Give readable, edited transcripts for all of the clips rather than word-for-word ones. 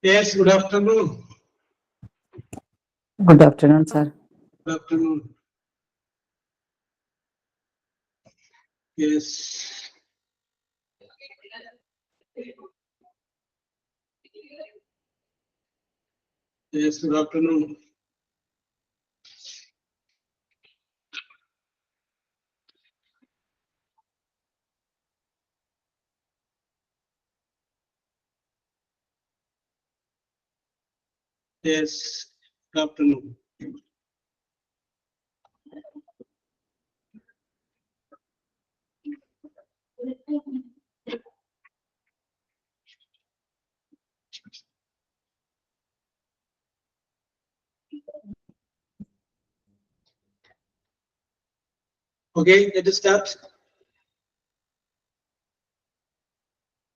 Yes, good afternoon. Good afternoon, sir. Good afternoon. Yes. Yes, good afternoon. Yes, good afternoon. Okay, let us start.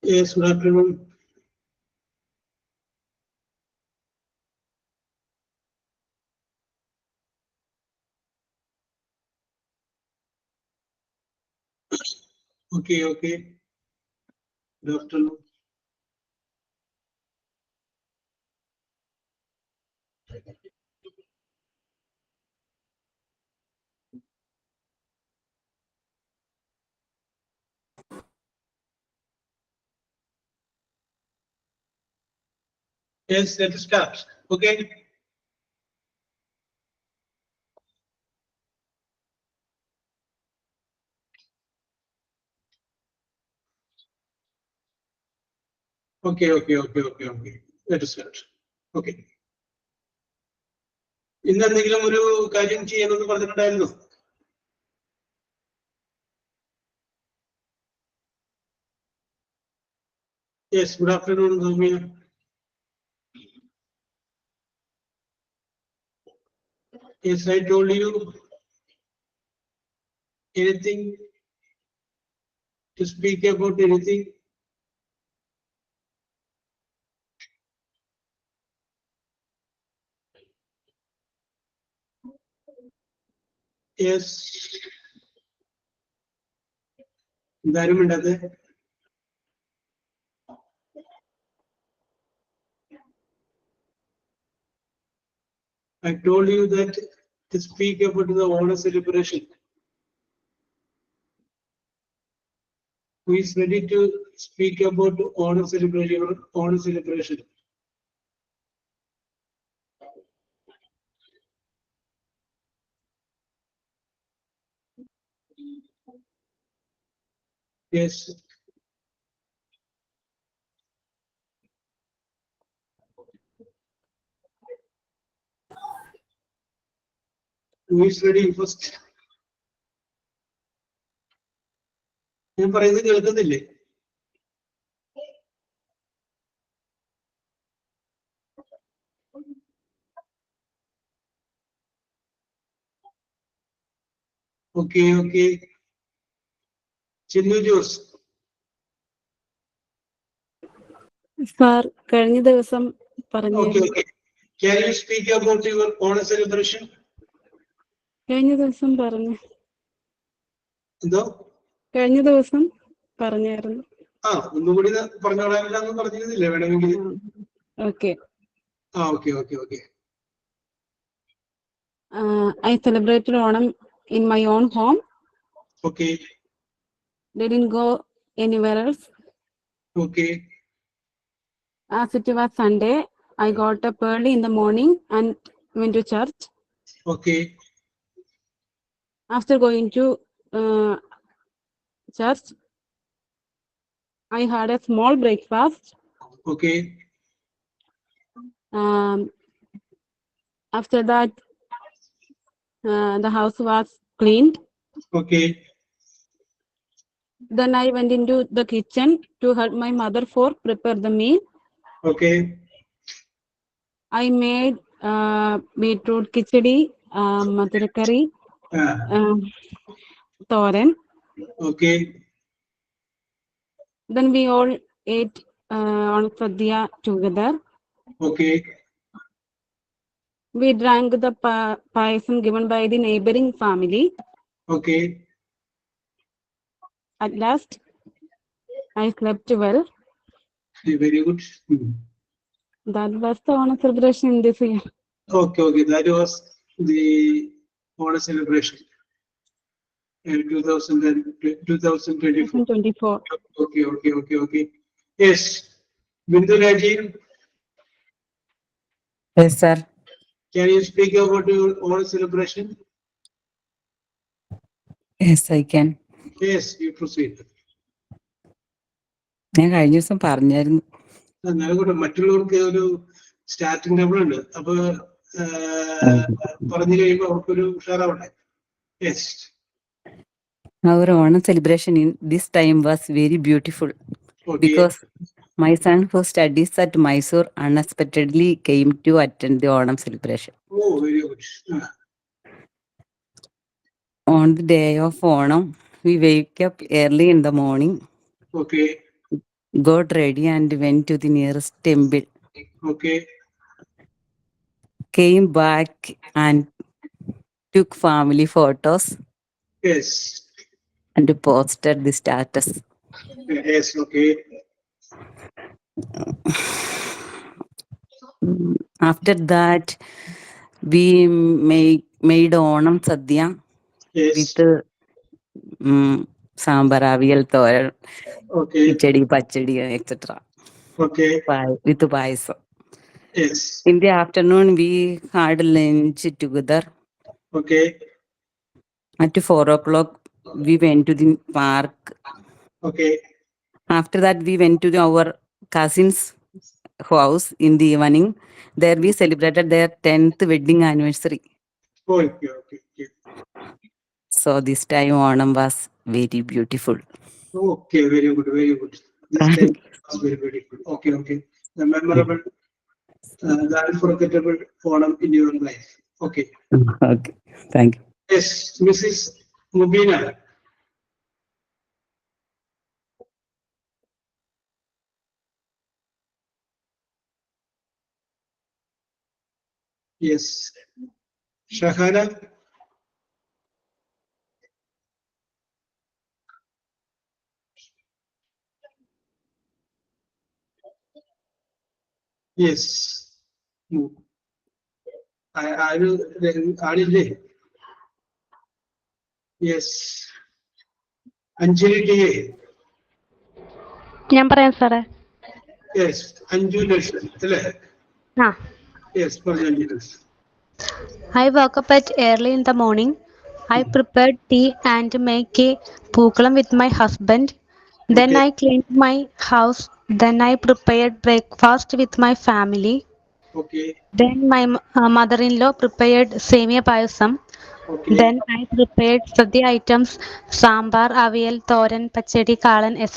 Yes, good afternoon. Okay. Good afternoon. Yes, let us start. Okay. Okay. Let us start. Okay. ഇന്ന് എന്തെങ്കിലും ഒരു കാര്യം ചെയ്യാനെന്ന് പറഞ്ഞിട്ടുണ്ടായിരുന്നു. Yes, good afternoon, Soumya. Yes, I told you anything to speak about anything. Yes. എന്തായാലും മിണ്ടാതെ. I told you that to speak about the honor celebration. Who is ready to speak about honor celebration? Honor celebration. Yes. Who is ready first? ഞാൻ പറയുന്നത് കേൾക്കുന്നില്ലേ? Okay. Chinnu Jose. Sir കഴിഞ്ഞ ദിവസം പറഞ്ഞു. Okay. Can you speak about your honor celebration? കഴിഞ്ഞ ദിവസം പറഞ്ഞു. എന്തോ കഴിഞ്ഞ ദിവസം പറഞ്ഞായിരുന്നു. ഒന്നുകൂടി പറഞ്ഞോളാമെന്ന് പറഞ്ഞിരുന്നില്ലേ വേണമെങ്കിൽ? Okay. Okay okay okay. I celebrated Onam in my own home. Okay. Didn't go anywhere else. Okay. As it was Sunday, I got up early in the morning and went to church. Okay. After going to church, I had a small breakfast. Okay. After that, the house was cleaned. Okay. Then I went into the kitchen to help my mother for prepare the meal. Okay. I made beetroot khichdi, madura curry, thoran. Okay. Then we all ate on sadhya together. Okay. We drank the payasam given by the neighboring family. Okay. At last, I slept well. Very good. That was the Onam celebration in this year. Okay, okay. That was the Onam celebration in 2024. Okay, okay, okay, okay. Yes. Bindu Rajiv. Yes, sir. Can you speak about your Onam celebration? Yes, I can. Yes, you proceed. ഞാൻ കഴിഞ്ഞ ദിവസം പറഞ്ഞായിരുന്നു. എന്നാലും മറ്റുള്ളവർക്ക് ഒരു starting trouble ഉണ്ട്. അപ്പൊ പറഞ്ഞു കഴിയുമ്പോൾ അവർക്കൊരു ഉഷാറാവട്ടെ. Yes. Our Onam celebration in this time was very beautiful. Okay. Because my son who studies at Mysore unexpectedly came to attend the Onam celebration. Oh, very good. On the day of Onam, we wake up early in the morning. Okay. Got ready and went to the nearest temple. Okay. Came back and took family photos. Yes. And posted the status. Yes, okay. After that, we made Onam Sadhya. Yes. With sambar, aviyal, thoran, khichdi, pachdi, etc. Okay. With payasam. Yes. In the afternoon, we had lunch together. Okay. At 4 o'clock, we went to the park. Okay. After that, we went to our cousin's house in the evening. There we celebrated their 10th wedding anniversary. Okay, okay, okay. So this time Onam was very beautiful. Okay, very good, very good. This time was very beautiful. Okay, okay. The memorable, the unforgettable Onam in your life. Okay. Okay, thank you. Yes, Mrs. Mubina. Yes. Shahana. Yes. I will. Yes. Anjali TA. ഞാൻ പറയാം സാറേ. Yes. Anju Nation. Yes, for Anju. I woke up at early in the morning. I prepared tea and make a pookalam with my husband. Then I cleaned my house. Then I prepared breakfast with my family. Okay. Then my mother-in-law prepared semia payasam. Okay. Then I prepared sadhya items: sambar, aviyal, thoran, pachadi, kalan, etc.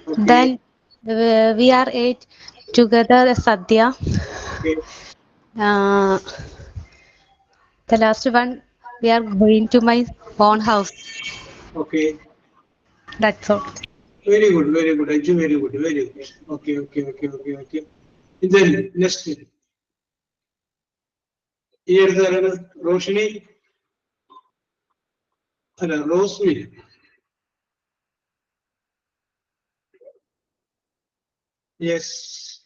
Okay. Then we are ate together sadhya. Okay. The last one, we are going to my own house. Okay. That's all. Very good, very good. Anju, very good, very good. Okay, okay, okay, okay, okay. Then next. Here there is Roshni. Rosemary. Yes.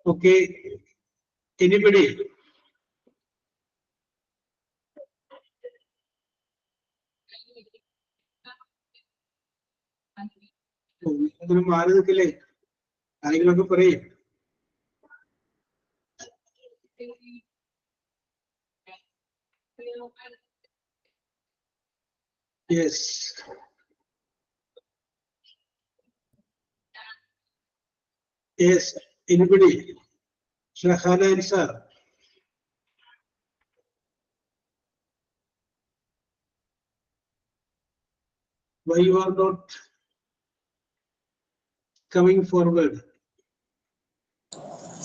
Okay. Anybody? അതിന് മാറി നിൽക്കില്ലേ? ആരെങ്കിലുമൊക്കെ പറയും. Yes. Yes. Anybody? Shahana answer. Why you are not coming forward?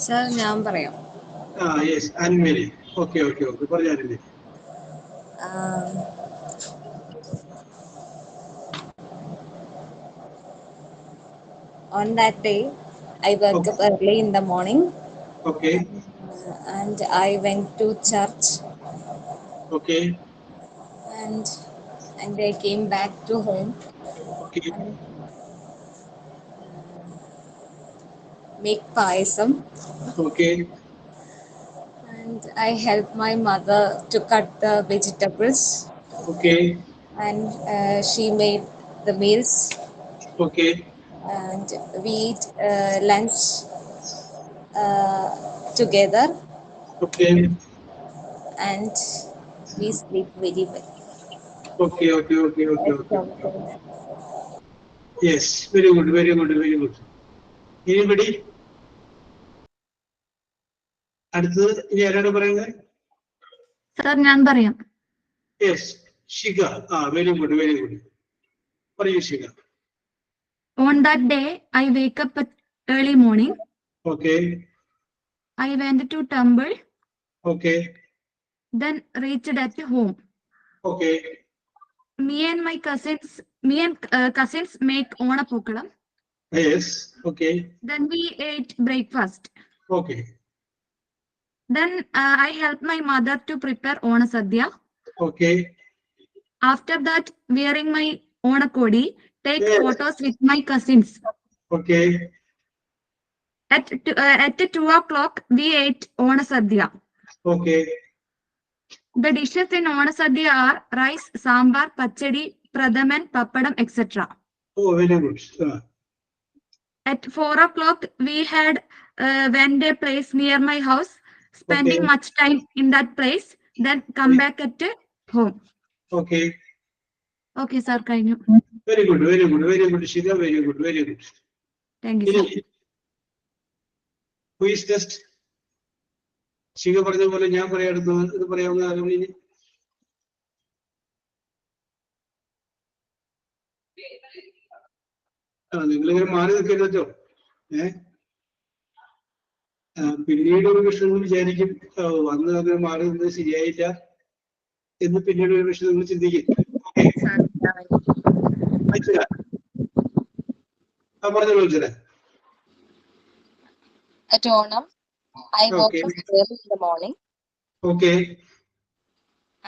Sir, ഞാൻ പറയാം. Yes, Anne-Marie. Okay. പറഞ്ഞാലേ. On that day, I woke up early in the morning. Okay. And I went to church. Okay. And I came back to home. Okay. Make payasam. Okay. And I helped my mother to cut the vegetables. Okay. And she made the meals. Okay. And we eat lunch together. Okay. And we sleep very well. Okay. Yes, very good. Anybody? അടുത്തത് ഇനി ആരാണ് പറയുന്നത്? Sir, ഞാൻ പറയാം. Yes, Shiga. Very good. പറയൂ Shiga. On that day, I wake up at early morning. Okay. I went to temple. Okay. Then reached at home. Okay. Me and cousins make ഓണപ്പൂക്കളം. Yes. Okay. Then we ate breakfast. Okay. Then I helped my mother to prepare Onasadya. Okay. After that, wearing my ഓണക്കോടി, take Yes. photos with my cousins. Okay. At 2 o'clock, we ate Onasadya. Okay. The dishes in Onasadya are rice, sambar, pachadi, pradaman, papadam, etc. Oh, very good. At 4 o'clock, we had went a place near my house, spending Okay. much time in that place, then come back at home. Okay. Okay, sir, കഴിഞ്ഞു. Very good, Shiga. Very good. Thank you, sir. Who is next? Shiga പറഞ്ഞ പോലെ ഞാൻ പറയാറുണ്ട്. ഇത് പറയാവുന്ന ആരും ഇനി? നിങ്ങളിങ്ങനെ മാറി നിൽക്കരുതോ? പിന്നീട് ഒരു വിഷയം വിചാരിക്കും വന്ന് അങ്ങനെ മാറി നിന്നത് ശരിയായില്ല എന്ന് പിന്നീട് ഒരു വിഷയം നിങ്ങൾ ചിന്തിക്കും. പറഞ്ഞോളൂ ചേരാ. At Onam, I woke up early in the morning. Okay.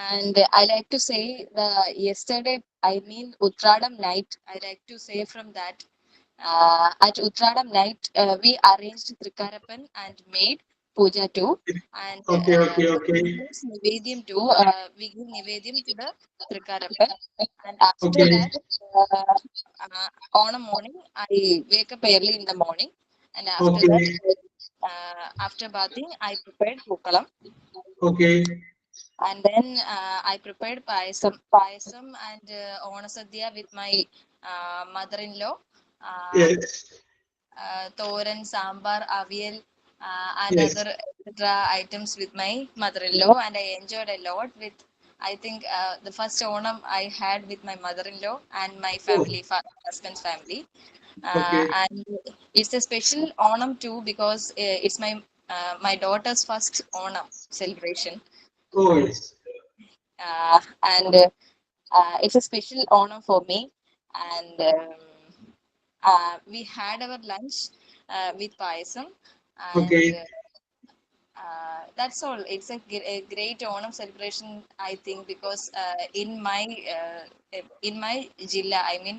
And I like to say Uttradam night, I like to say from that. At Uttradam night, we arranged Trikarappan and made puja too. And Okay. Nivedyam too. We give Nivedyam to the Trikarappan. And after that, on a morning, I wake up early in the morning. And after that, after bathing, I prepared Pukalam. Okay. And then I prepared payasam and Onasadya with my mother-in-law. Yes. Thoran, sambar, avial, and other etc. items with my mother-in-law, and I enjoyed a lot with. I think the first Onam I had with my mother-in-law and my family, husband's family. And it's a special Onam too because it's my daughter's first Onam celebration. Oh yes. And it's a special honor for me. And we had our lunch with payasam. And That's all. It's a great Onam celebration, I think, because in my Jilla, I mean,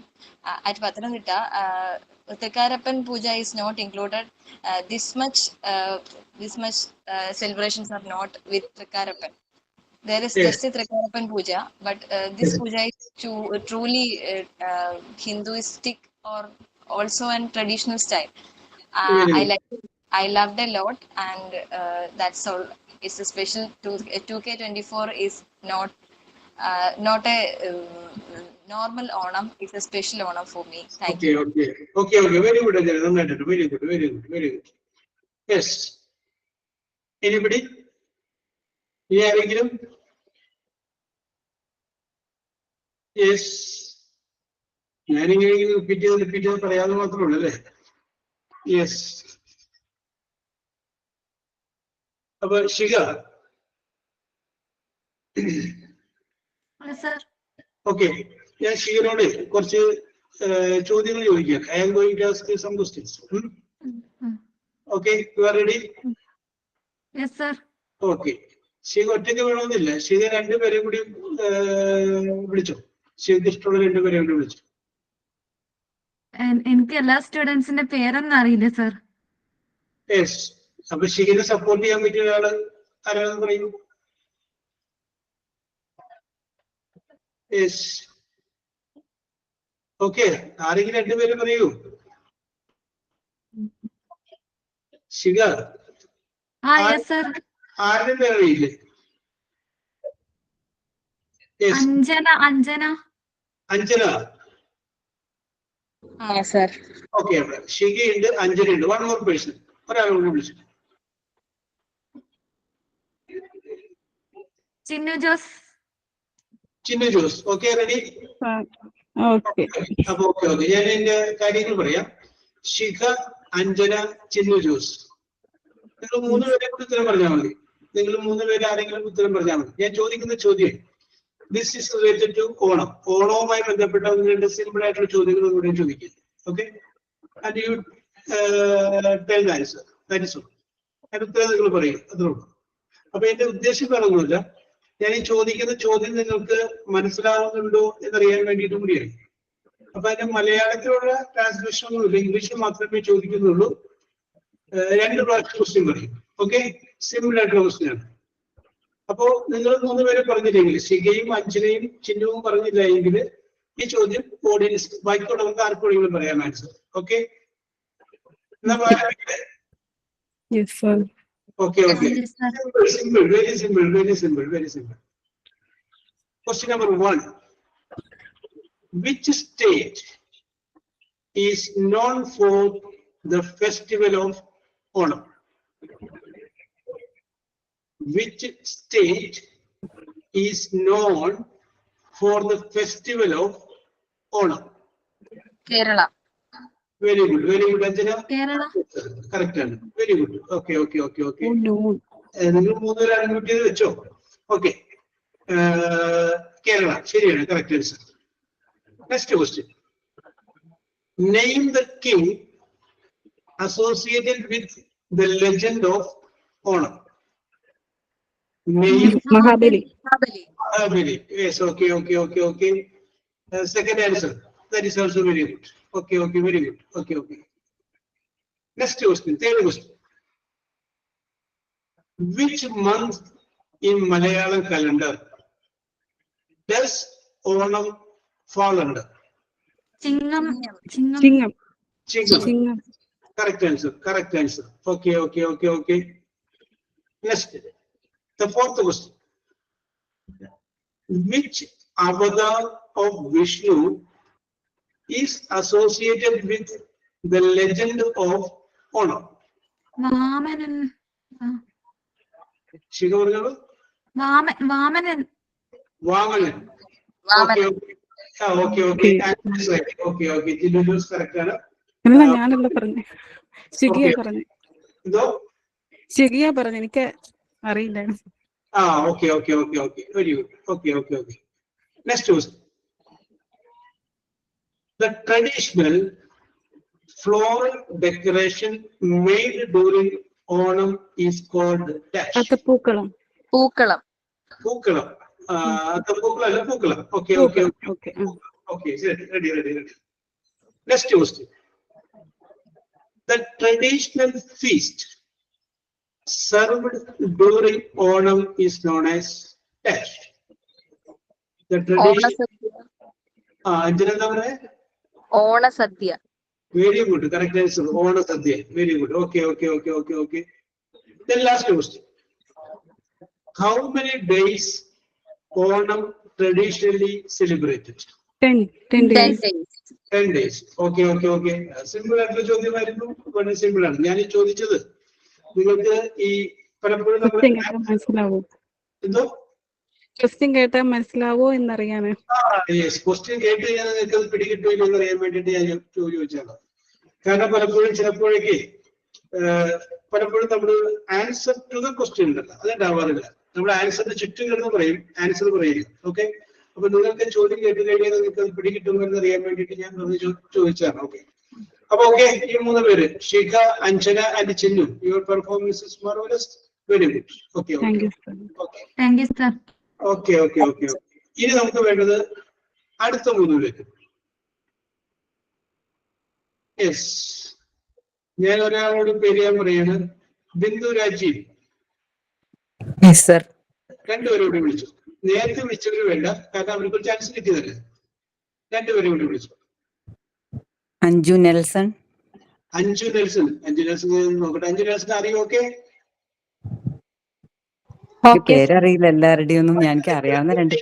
at Pathanamthitta, Thrikkarapan Puja is not included. This much celebrations are not with Thrikkarapan. There is Yes. just a Thrikkarapan Puja, but this Yes. puja is truly Hinduistic or also an traditional style. Very I good. like it. I loved a lot, and that's all. It's a special 2K24 is not a normal Onam. It's a special Onam for me. Thank Okay, you. okay. Very good, Anjana. Nannayittu. Very good. Yes. Anybody? ആരെങ്കിലും? Yes. ഞാനിങ്ങനെ repeat ചെയ്ത് പറയാതെ മാത്രമേ ഉള്ളൂ അല്ലേ? Yes. അപ്പൊ Shikha, Yes, sir. Okay, ഞാൻ ശിഖനോട് കുറച്ച് ചോദ്യങ്ങൾ ചോദിക്കാം. I am going to ask you some questions. Okay, you are ready? Yes, sir. Okay. Shikha ഒറ്റയ്ക്ക് വേണമെന്നില്ല. ശിഖ രണ്ടുപേരെയും കൂടി വിളിച്ചോ. ശിഖയ്ക്ക് ഇഷ്ടമുള്ള രണ്ടുപേരെയും കൂടി വിളിച്ചു. എനിക്ക് എല്ലാ സ്റ്റുഡൻസിന്റെ പേരൊന്നും അറിയില്ല സർ. യെസ്. അപ്പൊ ശിഖനെ സപ്പോർട്ട് ചെയ്യാൻ പറ്റിയ ഒരാള് ആരാണെന്ന് പറയൂ. യെസ്. ഓക്കെ, ആരെങ്കിലും രണ്ടുപേരും പറയൂ. Shikha, yes sir. ആരുടെ പേരറിയില്ലേ? അഞ്ജന. Sir. ഓക്കെ, ശിഖയുണ്ട്, അഞ്ജനയുണ്ട്. വൺ മോർ പേഴ്സൺ, ഒരാളോട് വിളിച്ചു. Chinnu Jose. Okay, ready? Okay. അപ്പൊ ഓക്കെ, ഞാൻ എന്റെ കാര്യങ്ങൾ പറയാം. ശിഖ, അഞ്ജന, ചിന്നു ജോസ്. നിങ്ങൾ മൂന്നുപേരെ കൂടി ഉത്തരം പറഞ്ഞാൽ മതി. നിങ്ങൾ മൂന്നുപേരെ ആരെങ്കിലും ഉത്തരം പറഞ്ഞാൽ മതി. ഞാൻ ചോദിക്കുന്ന ചോദ്യം this is related to Onam. ഓണവുമായി ബന്ധപ്പെട്ട ഒന്ന് രണ്ട് സിമ്പിൾ ആയിട്ടുള്ള ചോദ്യങ്ങൾ ഇവിടെ ചോദിക്കുക. Okay, and you tell the answer. That is all. അതിന് ഉത്തരം നിങ്ങൾ പറയും, അത്രേ ഉള്ളൂ. അപ്പൊ എന്റെ ഉദ്ദേശം പറഞ്ഞില്ല, ഞാൻ ഈ ചോദിക്കുന്ന ചോദ്യം നിങ്ങൾക്ക് മനസ്സിലാവുന്നുണ്ടോ എന്നറിയാൻ വേണ്ടിയിട്ടും കൂടിയാണ്. അപ്പൊ അതിന്റെ മലയാളത്തിലുള്ള ട്രാൻസ്ലേഷൻ ഒന്നുമില്ല, ഇംഗ്ലീഷിൽ മാത്രമേ ചോദിക്കുന്നുള്ളൂ. രണ്ട് പ്രാവശ്യം ക്വസ്റ്റ്യൻ പറയും. ഓക്കെ, സിമ്പിൾ ആയിട്ടുള്ള ക്വസ്റ്റ്യൻ ആണ്. അപ്പോ നിങ്ങൾ മൂന്നുപേരെ പറഞ്ഞില്ലെങ്കിൽ, ശിഖയും അഞ്ജനയും ചിന്നുവും പറഞ്ഞില്ല എങ്കിൽ ഈ ചോദ്യം ഓഡിയൻസ് ബാക്കിയുള്ളവർക്ക് ആർക്കെങ്കിലും പറയാൻ ആൻസർ. ഓക്കെ, എന്നാ Yes, sir. Okay. Simple, very simple. Question number 1. Which state is known for the festival of Onam? Which state is known for the festival of Onam? Kerala. Very good, Anjana. Kerala. Correct. Very good. Okay. Oh, no. നിങ്ങൾ മൂന്നുപേരും unmute ചെയ്ത് വെച്ചോ. Okay, Kerala ശരിയാണ്, correct answer. Next question. Name the king associated with the legend of Onam. Name Mahabali. Mahabali. Yes, okay. Second answer. That is also very good. Okay, very good. Okay. Next question, third question. Which month in Malayalam calendar does Onam fall under? Chingam. Chingam. Correct answer. Okay. Next, the fourth question. Which avatar of Vishnu is associated with the legend of Onam? Vamanan. Shikha പറഞ്ഞോളൂ. Vamanan. Vamanan. Okay. Jinnu Jones correct ആണ്. അല്ല, ഞാനല്ല പറഞ്ഞേ, ശിഖിയാ പറഞ്ഞേ. ഇതോ ശിഖിയാ പറഞ്ഞേ, എനിക്ക് അറിയില്ല. Okay. Very good. Okay. Next question. The traditional floral decoration made during Onam is called dash. അത്തപ്പൂക്കളം. പൂക്കളം. Pookalam. Pookalam. Pookalam. Okay. Okay. Okay. Ready. Next question. The traditional feast served during Onam is known as dash. The tradition. Onasadya. Anjana എന്താ പറയാ? ഓണസദ്യ. Very good. Correct answer. Ona Sadhya. Very good. Okay. Then last question. How many days Onam traditionally celebrated? 10 days. 10 days. Okay. Simple ആയിട്ടുള്ള ചോദ്യമായിരുന്നു. വളരെ simple ആണ്. ഞാൻ ഈ ചോദിച്ചത് നിങ്ങൾക്ക് ഈ പലപ്പോഴും ക്വസ്റ്റ്യൻ കേട്ടാൽ മനസ്സിലാവോ? എന്തോ ക്വസ്റ്റ്യൻ കേട്ടാൽ മനസ്സിലാവോ എന്നറിയാന്. ക്വസ്റ്റ്യൻ കേട്ട് കഴിഞ്ഞാൽ നിങ്ങൾക്ക് അത് പിടികിട്ടില്ല എന്ന് അറിയാൻ വേണ്ടിയിട്ട് ഞാൻ ചോദിച്ചാണ്. കാരണം ചിലപ്പോഴേക്ക് പലപ്പോഴും നമ്മൾ ആൻസർ ടു ദ ക്വസ്റ്റ്യൻ ഉണ്ടല്ലോ, അതുണ്ടാവാറില്ല. നമ്മൾ ആൻസറിന് ചുറ്റും കിടന്ന് പറയും, ആൻസർ പറയില്ല. ഓക്കെ, അപ്പൊ നിങ്ങൾക്ക് ചോദ്യം കേട്ട് കഴിഞ്ഞാൽ നിങ്ങൾക്ക് അത് പിടികിട്ടുമെന്ന് അറിയാൻ വേണ്ടിയിട്ട് ഞാൻ ചോദിച്ചാണ്. ഓക്കെ, അപ്പൊ ഓക്കെ, ഈ 3 പേര് Shikha, Anjana and Chinnu, your performance is marvellous. Very good. Okay. Thank you, sir. Okay. ഇനി നമുക്ക് വേണ്ടത് അടുത്ത 3 പേര്. യെസ്, ഞാൻ ഒരാളോട് പേര് ഞാൻ പറയാണ്, ബിന്ദു രാജീവ്. Yes, sir. 2 പേരോട് വിളിച്ചു. നേരത്തെ വിളിച്ചവര് വേണ്ട, കാരണം അവർക്ക് ഒരു ചാൻസ് കിട്ടിയതല്ലേ. 2 പേരെ കൂടി വിളിച്ചു. Anju Nelson. അഞ്ജു നെൽസൺ നോക്കട്ടെ. അഞ്ജു നെൽസൺ അറിയോ? ഓക്കെ. പേരറിയില്ല എല്ലാവരുടെയും ഒന്നും. എനിക്ക് അറിയാവുന്ന 2.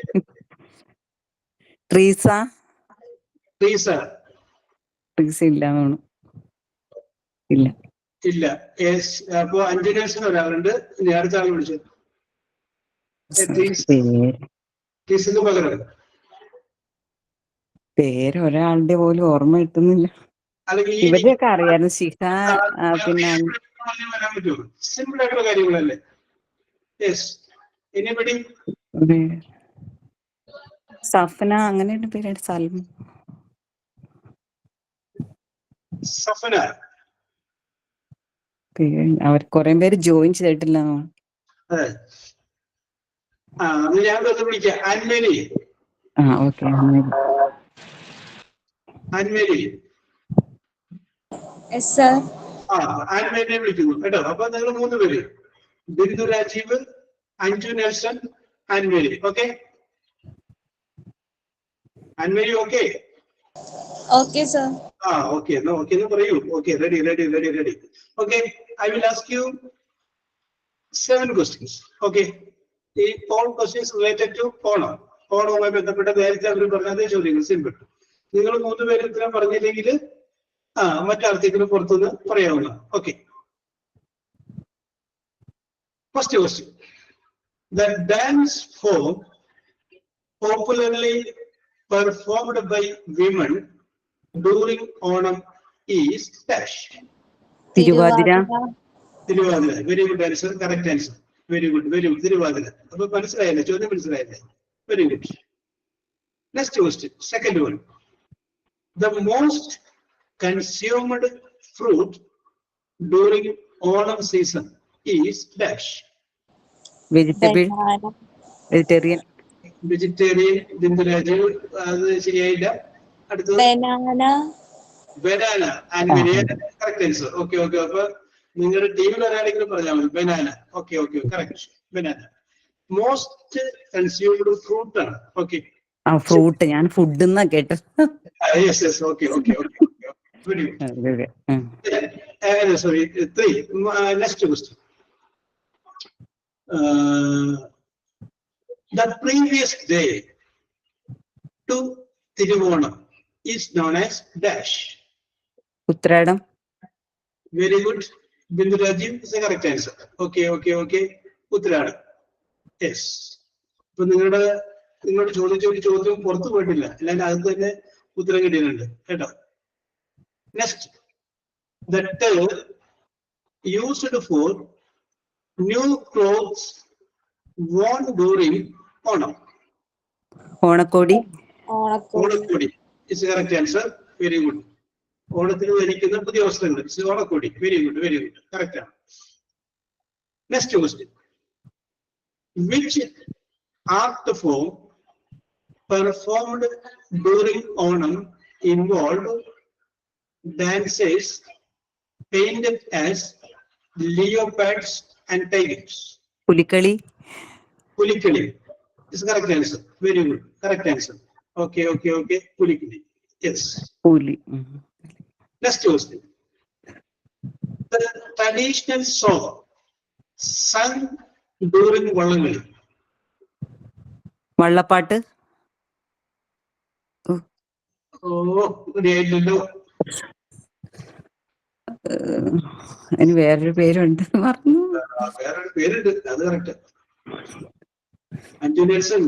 ട്രീസ ഇല്ലാന്ന് തോന്നുന്നു. ഇല്ല. യെസ്, അപ്പൊ അഞ്ജു നെൽസൺ ഒരാളുണ്ട്. അടുത്ത ആൾ വിളിച്ചു. ട്രീസിന് പകരം പേര് ഒരാളുടെ പോലും ഓർമ്മ കിട്ടുന്നില്ല. അല്ലെങ്കിൽ ഇവരെയൊക്കെ അറിയായിരുന്നു. ശിഖ, പിന്നെ വരാൻ പറ്റുമോ? സിമ്പിൾ ആയിട്ടുള്ള കാര്യങ്ങളല്ലേ. Yes, anybody? സഫന, അങ്ങനെ പേരാണ്. സഫന. അവർ കുറെ പേര് ജോയിൻ ചെയ്തിട്ടില്ല. അതെ, ഞാൻ വിളിക്കാം. ആൻമേരി. ഓക്കെ. ആൻമേരി. ആൻമേരിയെ വിളിക്കുന്നു കേട്ടോ. അപ്പൊ നിങ്ങൾ 3 പേര്, Bindu Rajeev, Anju Nelson, Annmary. Okay, Annmary okay? Okay sir. Okay എന്ന് പറയൂ. Okay, ready. Okay, I will ask you 7 questions. Okay, ഈ all questions related to ഓണവുമായി ബന്ധപ്പെട്ട നേരത്തെ അവർ പറഞ്ഞതേ ചോദ്യങ്ങൾ. സിമ്പിൾ. നിങ്ങൾ 3 പേര് ഉത്തരം പറഞ്ഞില്ലെങ്കിൽ മറ്റാർക്കെങ്കിലും പുറത്തുനിന്ന് പറയാവുന്ന. Okay, first question. The dance form popularly performed by women during Onam is dash. Thiruvathira. Very good answer. Correct answer. Very good. Thiruvathira. അപ്പൊ മനസ്സിലായല്ലേ? ചോദ്യം മനസ്സിലായല്ലേ? Very good. Next question, second one. The most consumed fruit during Onam season is dash. Vegetarian. Binduraj, അത് ശരിയായില്ല. അടുത്തത് banana. Correct answer. Okay. അപ്പൊ നിങ്ങളുടെ ടീമിൽ ഒരാളെങ്കിലും പറഞ്ഞാൽ മതി. Banana. Okay, correct. Banana most consumed fruit ആണ്. Okay, fruit. ഞാൻ ഫുഡ് എന്നാ കേട്ടത്. Yes. Okay. Sorry, 3. Next question. The previous day to Tiruvonam is known as dash. Uthradam. Very good. Bindu Rajiv is the correct answer. Okay. Uthradam. Yes. ഇപ്പൊ നിങ്ങളുടെ ചോദ്യം പുറത്തു പോയിട്ടില്ല, അല്ലാണ്ട് അത് തന്നെ ഉത്തരം കിട്ടിയിട്ടുണ്ട് കേട്ടോ. Next. The term used for new clothes worn during Onam. ഓണക്കോടി is the correct answer. Very good. ഓണത്തിന് ധരിക്കുന്ന പുതിയ വസ്ത്രങ്ങൾ. ഓണക്കോടി. Very good. കറക്റ്റ് ആണ്. Next question. Which art form performed during Onam involved dancers painted as leopards and tigers? Pulikali. Pulikali is correct answer. Very good. Correct answer. Okay. Pulikali. Yes. Puli. Next question. The traditional song sung during Vallangali. Vallapaattu. Oh, readillo. അതിന് വേറൊരു പേരുണ്ട് പറഞ്ഞു. വേറൊരു പേരുണ്ട്, അത് correct. Anju Nelson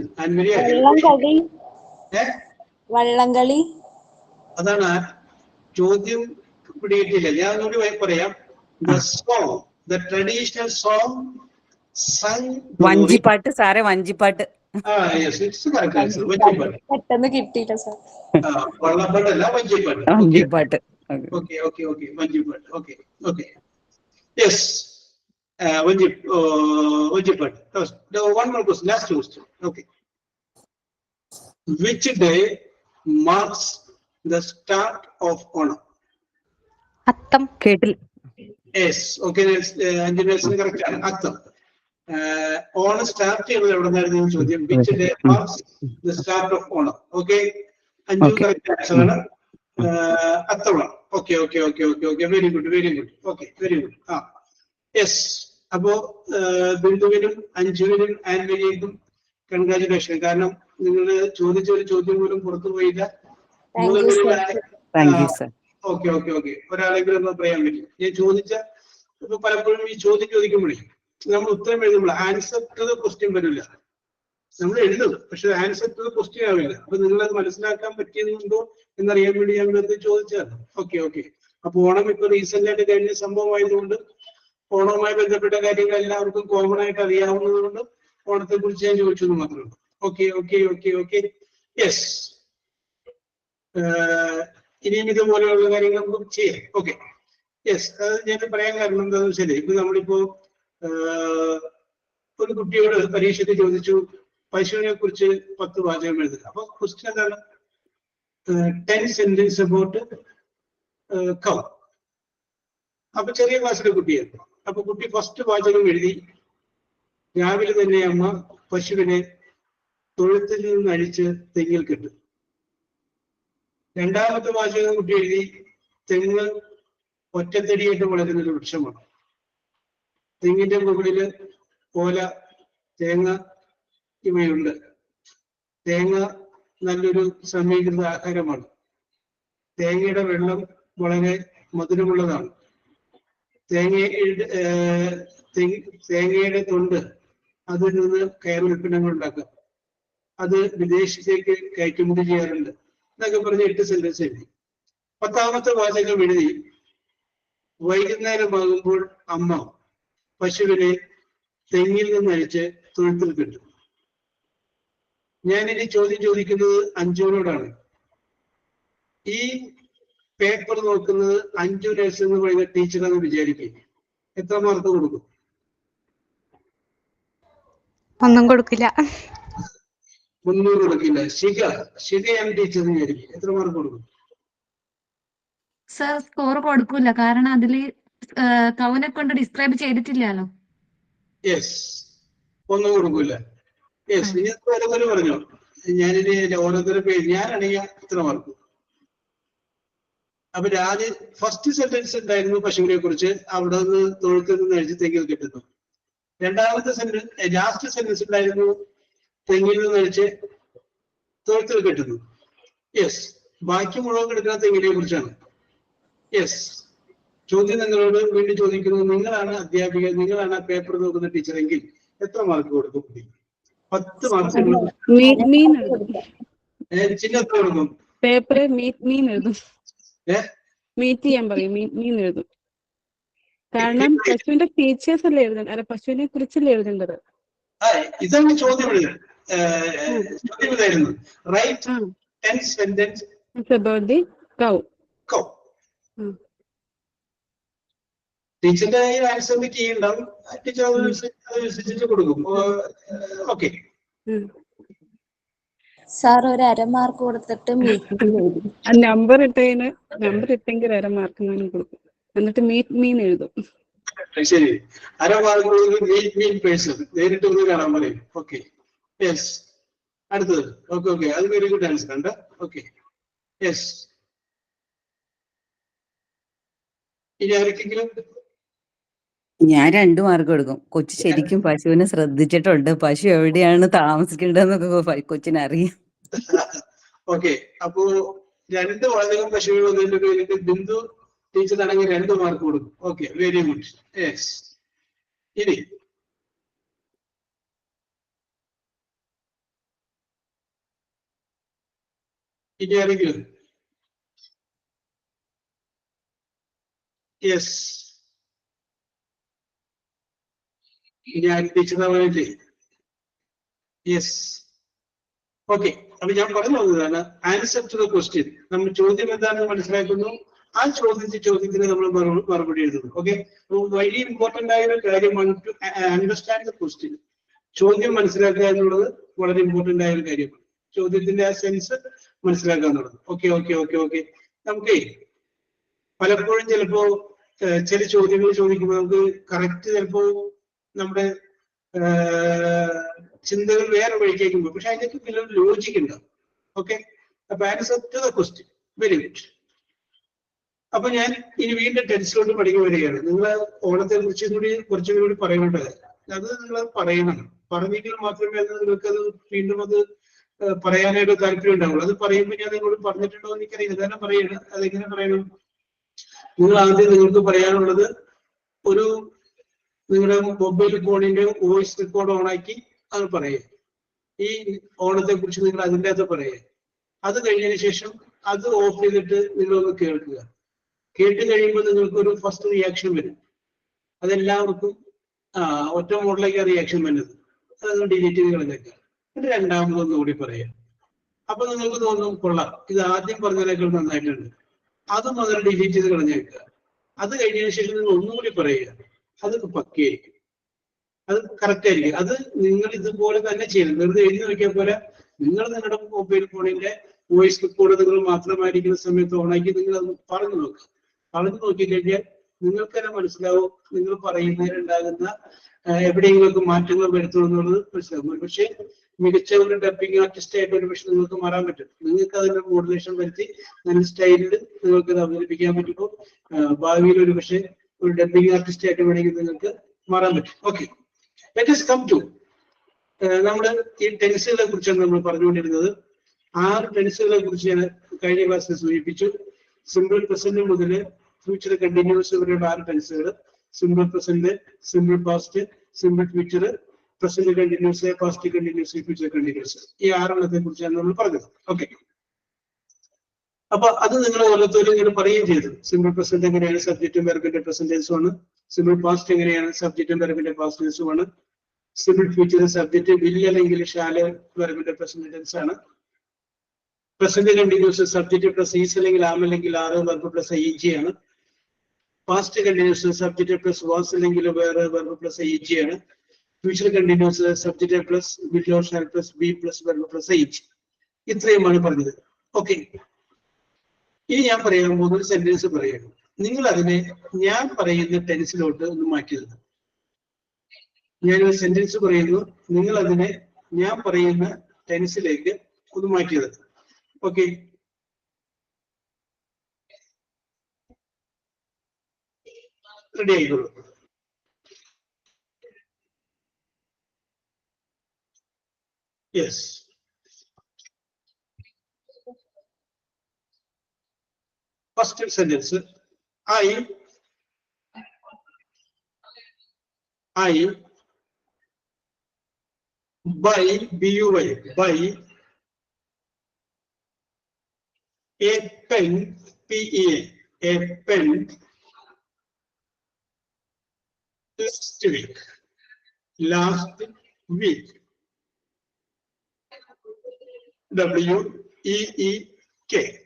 വള്ളംകളി. അതാണ് ചോദ്യം പിടികിട്ടില്ല. ഞാൻ ഒന്നുകൂടി പറയാം. The song, the traditional song sung വഞ്ചിപ്പാട്ട് സാറേ, വഞ്ചിപ്പാട്ട്. yes, it's the correct answer. വഞ്ചിപ്പാട്ട്. പെട്ടെന്ന് കിട്ടിയില്ല സാർ. വള്ളപ്പാട്ടല്ല, വഞ്ചിപ്പാട്ട്. വഞ്ചിപ്പാട്ട്. Okay. വഞ്ചിപ്പാട്ട്. Okay. Yes. വഞ്ചിപ്പാട്ട്. One more question. Last question. Okay. Which day marks the start of Onam? Attam. കേട്ടില്ല. Yes. Okay. Anju Nelson correct ആണ്. അത്തം. ഓണം സ്റ്റാർട്ട് ചെയ്യുന്നത് എവിടെ നിന്നായിരുന്നു ചോദ്യം. Which day marks the start of Onam? Okay. Anju correct answer ആണ്. അത്തമാണ്. Okay. Very good. Okay, very good. Yes. അപ്പോ ബിന്ദുവിനും അഞ്ജുവിനും ആൻമരിയക്കും congratulation. കാരണം നിങ്ങൾ ചോദിച്ച ഒരു ചോദ്യം പോലും പുറത്തു പോയില്ല. ഓക്കെ. ഒരാളെങ്കിലും ഒന്ന് പറയാൻ പറ്റും. ഞാൻ ചോദിച്ച ഇപ്പൊ പലപ്പോഴും ഈ ചോദ്യം ചോദിക്കുമ്പോഴേ നമ്മൾ ഉത്തരം എഴുതുമ്പോൾ ആൻസർ ടു ദ ക്വസ്റ്റ്യൻ വരില്ല. നമ്മൾ എഴുതും, പക്ഷെ ആൻസർ ടു ദ ക്വസ്റ്റ്യൻ ആവില്ല. അപ്പൊ നിങ്ങളത് മനസ്സിലാക്കാൻ പറ്റിയതുണ്ടോ എന്നറിയാൻ വേണ്ടി ഞാൻ വെറുതെ ചോദിച്ചതാണ്. ഓക്കെ. അപ്പൊ ഓണം ഇപ്പൊ റീസെന്റ് ആയിട്ട് കഴിഞ്ഞ സംഭവമായതുകൊണ്ട് ഓണവുമായി ബന്ധപ്പെട്ട കാര്യങ്ങൾ എല്ലാവർക്കും കോമൺ ആയിട്ട് അറിയാവുന്നതുകൊണ്ട് ഓണത്തെ കുറിച്ച് ഞാൻ ചോദിച്ചത് മാത്രമേ ഉള്ളൂ. ഓക്കെ. യെസ്. ഇനിയും ഇതുപോലെയുള്ള കാര്യങ്ങൾ നമുക്ക് ചെയ്യാം. ഓക്കെ. യെസ്. അത് ഞാൻ പറയാൻ കാരണം എന്താണെന്ന് വെച്ചാൽ ഇപ്പൊ നമ്മളിപ്പോ ഒരു കുട്ടിയോട് പരീക്ഷയ്ക്ക് ചോദിച്ചു പശുവിനെ കുറിച്ച് 10 വാചകം എഴുതുക. അപ്പൊ ക്വസ്റ്റ്യൻ എന്താണ്? 10 sentences about cow. അപ്പൊ ചെറിയ ക്ലാസ്സിലെ കുട്ടിയാണ്. അപ്പൊ കുട്ടി ഫസ്റ്റ് വാചകം എഴുതി, രാവിലെ തന്നെ അമ്മ പശുവിനെ തൊഴുത്തിൽ നിന്ന് അഴിച്ച് തെങ്ങിൽ കെട്ടും. രണ്ടാമത്തെ വാചകം കുട്ടി എഴുതി, തെങ്ങ് ഒറ്റത്തടിയായിട്ട് വളരുന്ന ഒരു വൃക്ഷമാണ്. തെങ്ങിന്റെ മുകളില് ഓല, തേങ്ങ ഇവയുണ്ട്. തേങ്ങ നല്ലൊരു സമീകൃത ആഹാരമാണ്. തേങ്ങയുടെ വെള്ളം വളരെ മധുരമുള്ളതാണ്. തേങ്ങയുടെ തൊണ്ട് അതിൽ നിന്ന് കയർ ഉൽപ്പന്നങ്ങൾ ഉണ്ടാക്കാം. അത് വിദേശത്തേക്ക് കയറ്റുമതി ചെയ്യാറുണ്ട് എന്നൊക്കെ പറഞ്ഞ് 8 സെന്റൻസ് എഴുതി. 10ാമത്തെ വാചകം എഴുതി, വൈകുന്നേരമാകുമ്പോൾ അമ്മ പശുവിനെ തെങ്ങിൽ നിന്ന് അഴിച്ച് തൊഴുത്തിൽ കെട്ടും. ഞാനിനി ചോദ്യം ചോദിക്കുന്നത് അഞ്ജുവിനോടാണ്. ഈ പേപ്പർ നോക്കുന്നത് അഞ്ജു നെൽസൺ എന്ന് പറയുന്ന ടീച്ചറാണെന്ന് വിചാരിക്കും. എത്ര മാർക്ക് കൊടുക്കും? ഒന്നും കൊടുക്കില്ല. 300 കൊടുക്കില്ല. ശിഖയാണ് ടീച്ചർ എന്ന് വിചാരിക്കും. എത്ര മാർക്ക് കൊടുക്കും? സർ സ്കോർ കൊടുക്കൂല, കാരണം അതില് കൗനെ കൊണ്ട് ഡിസ്ക്രൈബ് ചെയ്തിട്ടില്ലല്ലോ. യെസ്. ഒന്നും കൊടുക്കൂല. യെസ്. ഇനി ഓരോരുത്തർ പറഞ്ഞോ. ഞാനിനി ഓരോരുത്തരുടെ പേര് ഞാനാണെങ്കിൽ ഇത്ര മാർക്ക്. അപ്പൊ ആദ്യം ഫസ്റ്റ് സെന്റൻസ് ഉണ്ടായിരുന്നു പശുവിനെ കുറിച്ച്, അവിടെ നിന്ന് തൊഴുത്തിൽ നിന്ന് അഴിച്ച് തെങ്ങിൽ കെട്ടുന്നു. രണ്ടാമത്തെ ലാസ്റ്റ് സെന്റൻസ് ഉണ്ടായിരുന്നു തെങ്ങിൽ നിന്ന് അഴിച്ച് തൊഴുത്തിൽ കെട്ടുന്നു. യെസ്. ബാക്കി മുഴുവൻ കിടക്കുന്ന തെങ്ങിനെ കുറിച്ചാണ്. യെസ്. ചോദ്യം നിങ്ങളോട് വീണ്ടും ചോദിക്കുന്നത്, നിങ്ങളാണ് അധ്യാപിക, നിങ്ങളാണ് ആ പേപ്പർ നോക്കുന്ന ടീച്ചറെങ്കിൽ എത്ര മാർക്ക് കൊടുക്കും? 10 മാർക്ക്. ചിഹ്നം എത്ര കൊടുക്കും? പേപ്പറ് മീൻ എഴുതും. മീറ്റ് ചെയ്യാൻ പറയും. മീൻ എഴുതും. കാരണം പശുവിന്റെ ഫീച്ചേഴ്സ് അല്ലേ എഴുതേണ്ടത്, അല്ല പശുവിനെ കുറിച്ചല്ലേ എഴുതേണ്ടത്. ഇതാണ് ചോദ്യം. ഇതായിരുന്നു. Write 10 sentences about the cow. ടീച്ചറിന്റെ ആൻസർ കീ ഉണ്ടാവും, ടീച്ചർ അതനുസരിച്ച് കൊടുക്കും. ഓക്കെ. സാർ ഒരു അരമാർക്ക് കൊടുത്തിട്ട് നമ്പർ ഇട്ടെങ്കിൽ അരമാർക്ക് ഞാൻ കൊടുക്കും. എന്നിട്ട് മീറ്റ് മീന്ന് എഴുതും. ശരി, അരമാർക്ക് പേഴ്സൺ നേരിട്ട് ഒന്ന് കാണാൻ പറയും. Okay, yes. അടുത്തത്. ഓക്കെ ഓക്കെ, അത് വെരി ഗുഡ് ആൻസർ ഉണ്ട്. Okay, yes. ഇനി ആർക്കെങ്കിലും? ഞാൻ 2 മാർക്ക് കൊടുക്കും. കൊച്ചു ശരിക്കും പശുവിനെ ശ്രദ്ധിച്ചിട്ടുണ്ട്. പശു എവിടെയാണ് താമസിക്കേണ്ടതെന്നൊക്കെ കൊച്ചിനറിയാം. ഓക്കെ, അപ്പോ 2 വളരെയധികം പശുക്കൾ വന്നതിന്റെ പേരിൽ ബിന്ദു ടീച്ചറാണെങ്കിൽ 2 മാർക്ക് കൊടുക്കും. Okay, very good. യെസ്. ഇനി ആരെങ്കിലും? യെസ്. ഇനി ആരും ടീച്ചർ വേണ്ടി? യെസ്. ഓക്കെ, അപ്പൊ ഞാൻ പറഞ്ഞു പോകുന്നതാണ് ആൻസർ ടു ദ ക്വസ്റ്റ്യൻ. നമ്മൾ ചോദ്യം എന്താണെന്ന് മനസ്സിലാക്കുന്നു, ആ ചോദ്യത്തിന് നമ്മൾ മറുപടി എഴുതുന്നു. ഓക്കെ, വളരെ ഇമ്പോർട്ടന്റ് ആയ ഒരു കാര്യമാണ് ടു അണ്ടർസ്റ്റാൻഡ് ദ ക്വസ്റ്റ്യൻ. ചോദ്യം മനസ്സിലാക്കുക എന്നുള്ളത് വളരെ ഇമ്പോർട്ടന്റ് ആയ ഒരു കാര്യമാണ്. ചോദ്യത്തിന്റെ ആ സെൻസ് മനസ്സിലാക്കുക എന്നുള്ളത്. Okay okay okay okay. നമുക്ക് പലപ്പോഴും ചിലപ്പോ ചില ചോദ്യങ്ങൾ ചോദിക്കുമ്പോൾ നമുക്ക് കറക്റ്റ് ചിലപ്പോ നമ്മുടെ ചിന്തകൾ വേറെ വഴിക്കേക്കും പോകും. പക്ഷെ അതിനൊക്കെ പിന്നെ ലോജിക് ഉണ്ടാവും. ഓക്കെ, അപ്പൊ answer to the question. Very good. അപ്പൊ ഞാൻ ഇനി വീണ്ടും ടെൻസിലോട്ട് പഠിക്കാൻ വരികയാണ്. നിങ്ങൾ ഓണത്തെ കുറച്ചും കൂടി പറയേണ്ടത് അത് നിങ്ങൾ പറയണം. പറഞ്ഞെങ്കിൽ മാത്രമേ അത് നിങ്ങൾക്കത് വീണ്ടും അത് പറയാനായിട്ട് താല്പര്യം ഉണ്ടാവുള്ളൂ. അത് പറയുമ്പോൾ ഞാൻ നിങ്ങളോട് പറഞ്ഞിട്ടുണ്ടോ എന്ന് എനിക്കറിയില്ല. കാരണം പറയണം. അതെങ്ങനെ പറയണം? നിങ്ങൾ ആദ്യം നിങ്ങൾക്ക് പറയാനുള്ളത് ഒരു നിങ്ങളുടെ മൊബൈൽ ഫോണിന്റെ വോയിസ് റെക്കോർഡ് ഓണാക്കി അത് പറയുക. ഈ ഓണത്തെ കുറിച്ച് നിങ്ങൾ അതിൻ്റെ അകത്ത് പറയുക. അത് കഴിഞ്ഞതിന് ശേഷം അത് ഓഫ് ചെയ്തിട്ട് നിങ്ങളൊന്ന് കേൾക്കുക. കേട്ട് കഴിയുമ്പോൾ നിങ്ങൾക്കൊരു ഫസ്റ്റ് റിയാക്ഷൻ വരും. അതെല്ലാവർക്കും ഒറ്റ മോഡിലേക്ക് റിയാക്ഷൻ വരുന്നത്. അതൊന്ന് ഡിലീറ്റ് ചെയ്ത് കളഞ്ഞേക്കുക. എന്നിട്ട് രണ്ടാമതൊന്നും കൂടി പറയുക. അപ്പൊ നിങ്ങൾക്ക് തോന്നും കൊള്ളാം, ഇത് ആദ്യം പറഞ്ഞതിനേക്കാൾ നന്നായിട്ടുണ്ട്. അതും അതിൽ ഡിലീറ്റ് ചെയ്ത് കളഞ്ഞേക്കുക. അത് കഴിഞ്ഞതിന് ശേഷം നിങ്ങൾ ഒന്നുകൂടി പറയുക. അതൊക്കെ പക്കയായിരിക്കും, അത് കറക്റ്റ് ആയിരിക്കും. അത് നിങ്ങൾ ഇതുപോലെ തന്നെ ചെയ്യണം. വെറുതെ എഴുതി നോക്കിയാൽ പോലെ നിങ്ങൾ നിങ്ങളുടെ മൊബൈൽ ഫോണിന്റെ വോയിസ് റെക്കോർഡ് നിങ്ങൾ മാത്രമായിരിക്കുന്ന സമയത്ത് ഓണാക്കി നിങ്ങൾ അത് പറഞ്ഞു നോക്കുക. പറഞ്ഞു നോക്കിക്കഴിഞ്ഞാൽ നിങ്ങൾക്ക് തന്നെ മനസ്സിലാവും നിങ്ങൾ പറയുന്നതിനുണ്ടാകുന്ന എവിടെയെങ്കിലും മാറ്റങ്ങൾ വരുത്തും എന്നുള്ളത് മനസ്സിലാവും. പക്ഷേ മികച്ച ഒരു ഡബിങ് ആർട്ടിസ്റ്റ് ആയിട്ട് ഒരു പക്ഷെ നിങ്ങൾക്ക് മാറാൻ പറ്റും. നിങ്ങൾക്ക് അതിന്റെ മോഡുലേഷൻ വരുത്തി നല്ല സ്റ്റൈലിൽ നിങ്ങൾക്ക് അത് അവതരിപ്പിക്കാൻ പറ്റുമ്പോൾ ഭാവിയിൽ ഒരു പക്ഷേ ഒരു ഡബിങ് ആർട്ടിസ്റ്റ് ആയിട്ട് വേണമെങ്കിൽ നിങ്ങൾക്ക് മാറാൻ പറ്റും. Okay, let us come to നമ്മുടെ ഈ ടെൻസുകളെ കുറിച്ചാണ് നമ്മൾ പറഞ്ഞുകൊണ്ടിരുന്നത്. 6 ടെൻസുകളെ കുറിച്ച് ഞാൻ കഴിഞ്ഞ ക്ലാസ്സിൽ സൂചിപ്പിച്ചു. സിമ്പിൾ പ്രസന്റ് മുതൽ ഫ്യൂച്ചർ കണ്ടിന്യൂസ് വരെയുള്ള 6 ടെൻസുകൾ. Simple present, simple past, simple future, present continuous, past continuous, future continuous. ഈ 6 എണ്ണത്തെ കുറിച്ചാണ് നമ്മൾ പറഞ്ഞത്. ഓക്കെ, അപ്പൊ അത് നിങ്ങൾ ഓരോരുത്തരും ഇങ്ങനെ പറയുകയും ചെയ്തു. സിമ്പിൾ പ്രസന്റ് എങ്ങനെയാണ് സബ്ജക്റ്റും വെർബിന്റെ പ്രസന്റൻസും ആണ്. സിമ്പിൾ പാസ്റ്റ് എങ്ങനെയാണ് സബ്ജക്റ്റും വെർബിന്റെ പാസ്റ്റ് ടെൻസും ആണ്. സിമ്പിൾ ഫ്യൂച്ചർ സബ്ജക്റ്റ് വിൽ അല്ലെങ്കിൽ ഷാല് വെർബിന്റെ പ്രസന്റ് ടെൻസ് ആണ്. Present continuous subject plus is അല്ലെങ്കിൽ ആം അല്ലെങ്കിൽ are verb plus I G ആണ്. Past continuous subject plus was അല്ലെങ്കിൽ വേറെ വെർബ് പ്ലസ് ഐ ജി ആണ്. Future continuous subject plus will or shall plus be plus verb plus I G. ഇത്രയുമാണ് പറഞ്ഞത്. Okay, ഇനി ഞാൻ പറയാൻ പോകുന്ന ഒരു സെന്റൻസ് പറയുന്നു. നിങ്ങൾ അതിനെ ഞാൻ പറയുന്ന ടെൻസിലോട്ട് ഒന്ന് മാറ്റിയത്. ഞാനൊരു സെന്റൻസ് പറയുന്നു, നിങ്ങൾ അതിനെ ഞാൻ പറയുന്ന ടെൻസിലേക്ക് ഒന്ന് മാറ്റിയത്. ഓക്കെ, റെഡി ആയിക്കോളൂ. Yes, first sentence I buy BUY buy a pen PEA a pen last week WEEK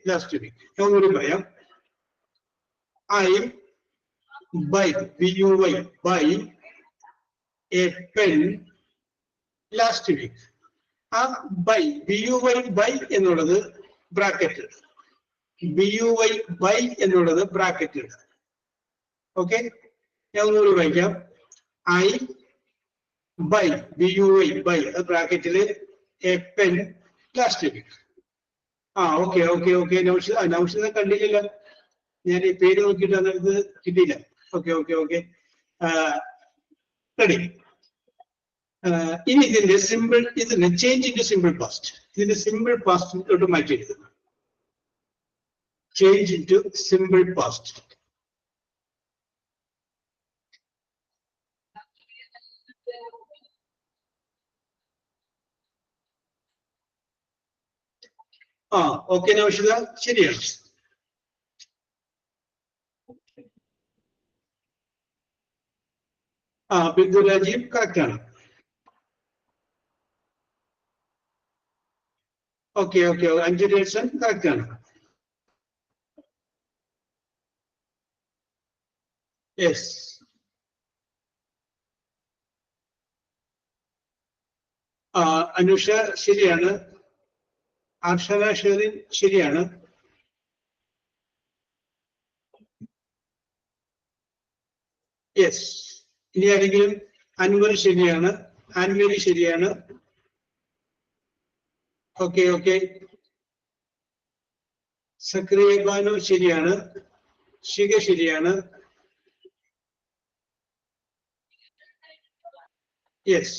last week. ഞാൻ പറയാം. I buy, B-U-Y, buy a pen last week. ആ ബൈ BUY ബൈ എന്നുള്ളത് ബ്രാക്കറ്റ്, BUY ബൈ എന്നുള്ളത് bracket. Okay, ഞാൻ ഒന്നുകൂടി വായിക്കാം. I buy BUY buy ബ്രാക്കറ്റില് a pen last week. Okay okay okay. Naushitha കണ്ടില്ല, ഞാൻ ഈ പേര് നോക്കിയിട്ട് അന്നത് കിട്ടിയില്ല. Okay okay okay, ready. ഇനി ഇതിന്റെ സിമ്പിൾ, ഇതിന്റെ change into simple past, ഇതിന്റെ സിമ്പിൾ പാസ്റ്റിലോട്ട് മാറ്റി എഴുതുന്നു. Change into simple past. Okay Naushitha, ശരിയാണ്. ബിന്ദു രാജീവ് കറക്റ്റ് ആണ്. Okay okay, Anju Reshan correct ആണ്. യെസ്, അനുഷ ശരിയാണ്. അർഷന ഷെറിൻ ശരിയാണ്. യെസ്, ഇനി ആരെങ്കിലും? അൻവർ ശരിയാണ്, ആൻവേലി ശരിയാണ്. ഓക്കെ ഓക്കെ, സക്രിയ ബാനു ശരിയാണ്, ശിഖ ശരിയാണ്. Yes,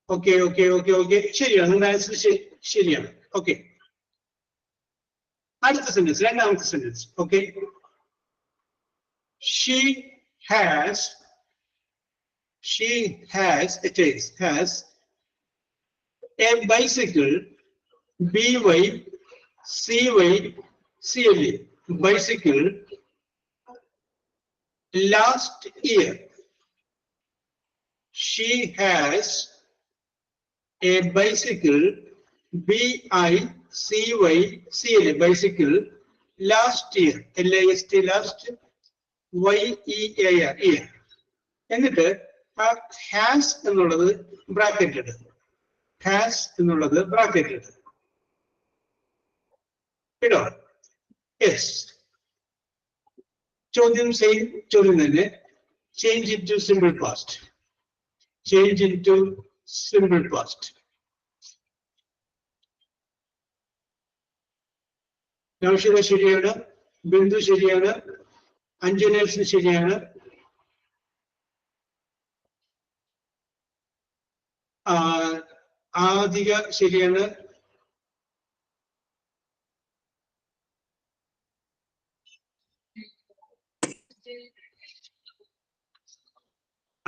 okay okay okay okay, ശരിയാണ്. നിങ്ങളുടെ ആൻസർ ശരിയാണ്. ഓക്കെ, അടുത്ത സെന്റൻസ്, രണ്ടാമത്തെ sentence. Okay, she has a bicycle, BYCYCLE, bicycle last year. She has a bicycle, BICYCLE, bicycle last year, LAST last, YEAR, year. എന്നിട്ട് ആ has എന്നുള്ളത് ബ്രാക്കറ്റഡ്, has എന്നുള്ളത് ബ്രാക്കറ്റഡ് കേട്ടോ. യെസ്, ചോദ്യം സെയിം ചോദ്യം തന്നെ. Change into simple past, change into simple past. Naushitha ശരിയാണ്, ബിന്ദു ശരിയാണ്, അഞ്ജനേഷൻ ശരിയാണ്, ആദിക ശരിയാണ്,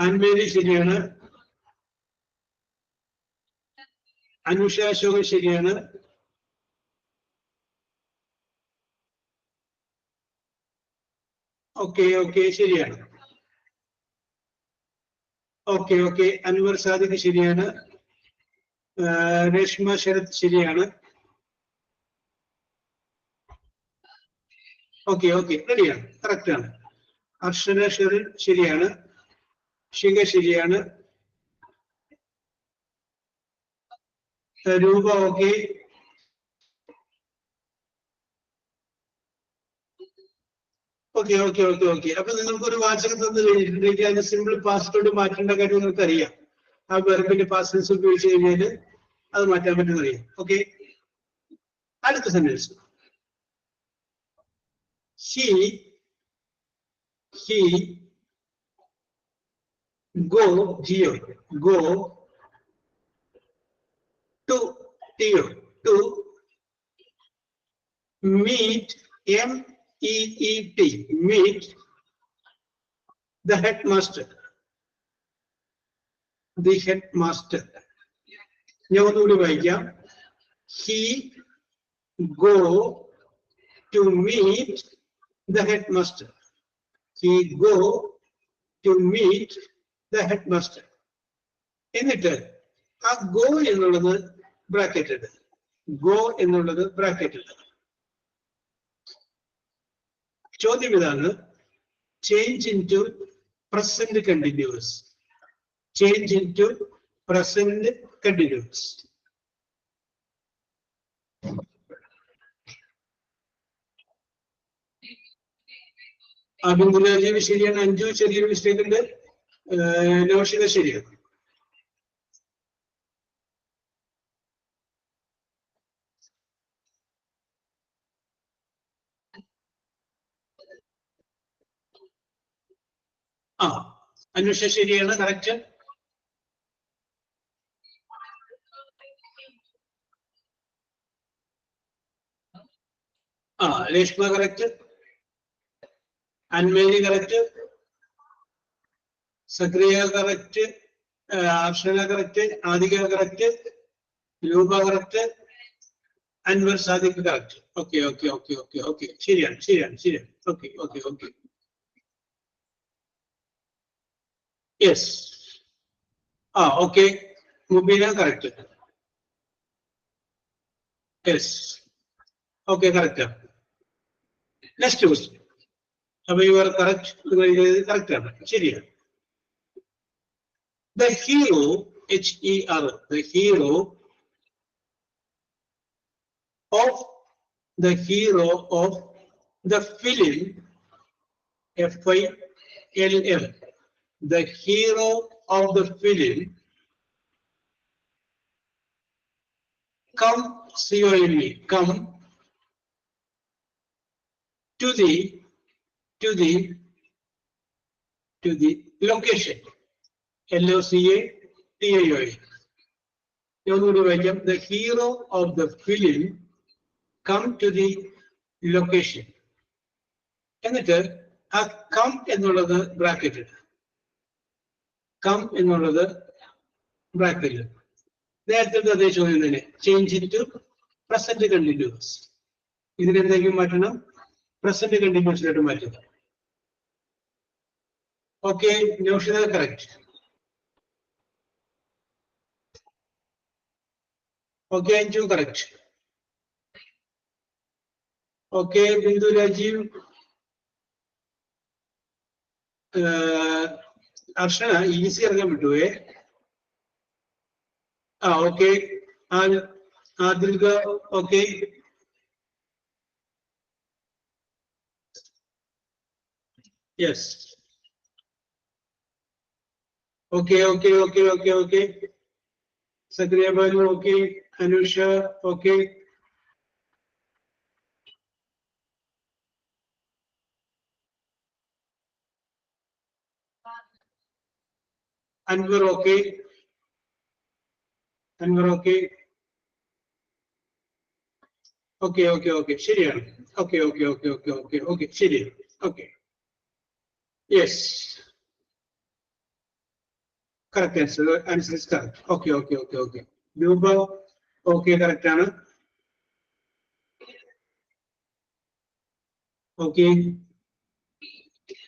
അൻവേലി ശരിയാണ്, അനുഷ അശോകൻ ശരിയാണ്. ഓക്കെ ഓക്കെ, ശരിയാണ്. ഓക്കെ ഓക്കെ, അൻവർ സാദിഖ് ശരിയാണ്, രേഷ്മ ശരത് ശരിയാണ്. ഓക്കെ ഓക്കെ, റെഡിയാണ്, കറക്റ്റ് ആണ്. അർഷന ഷെറിൻ ശരിയാണ്, ശിഖ ശരിയാണ്, രൂപ okay. Okay okay okay okay, അപ്പൊ നിങ്ങൾക്കൊരു വാചകം തന്നു കഴിഞ്ഞിട്ടുണ്ടെങ്കിൽ അതിന് സിമ്പിൾ പാസ്റ്റോട് മാറ്റേണ്ട കാര്യം നിങ്ങൾക്ക് അറിയാം. ആ വെർബിന്റെ പാസ്റ്റൻസ് ഉപയോഗിച്ച് കഴിഞ്ഞാൽ അത് മാറ്റാൻ പറ്റുന്ന അറിയാം. ഓക്കെ, അടുത്ത sentence. he go to meet MEET, meet the headmaster. ഞാൻ ഒന്നുകൂടി വായിക്കാം. He go to meet the headmaster. He go to meet the headmaster. എന്നിട്ട് ആ ഗോ എന്നുള്ളത് ബ്രാക്കറ്റഡ്, ഗോ എന്നുള്ളത് ബ്രാക്കറ്റിൽ. ചോദ്യം ഇതാണ്, change into present continuous. Change into present continuous. Bindu Rajeev ശരിയാണ്, അഞ്ജു ചെറിയൊരു മിസ്റ്റേക്ക് ഉണ്ട്, നൗഷിത ശരിയാണ്. അനുഷ ശരിയാണ്, correct. Reshma correct, Annmary correct, Zakariya correct, Arshana correct, Adhika correct, Roopa correct, Anwar Sadiq correct. Okay okay okay okay okay ശരിയാണ് ശരിയാണ് ശരിയാണ്. Okay okay okay yes. Okay Mubeena correct. Yes okay correct. Next question. അപ്പൊ your correct, correct ആണ്, ശരിയാണ്. The hero, H-E-R, the hero of the film, F-I-L-M, the hero of the film, come, C-O-M-E, come to the location, L-O-C-A-T-I-O-A. The hero of the film come to the location. എന്നിട്ട് ആ come എന്നുള്ളത് bracket, come എന്നുള്ളത് bracket. നേരത്തെ അതേ ചോദ്യം തന്നെ, change into present continuous. ഇതിനെന്തെങ്കിലും മാറ്റണം, പ്രസന്റ് കണ്ടിന്യൂസിലോട്ട് മാറ്റുക. Okay, Naushida correct. Okay Anju correct. Okay Bindu Rajeev, Arshana easy അറിയാൻ പറ്റുവേ. Okay Adilka okay. Yes okay okay okay okay okay. Zakariya Balu okay, Anusha okay. Anwar okay, Anwar okay okay okay okay ശരിയാണ്. Okay okay okay okay okay okay ശരിയാണ്. Okay yes correct answer, answer is correct. Okay okay okay okay. Roopa okay correct ആണ്. Okay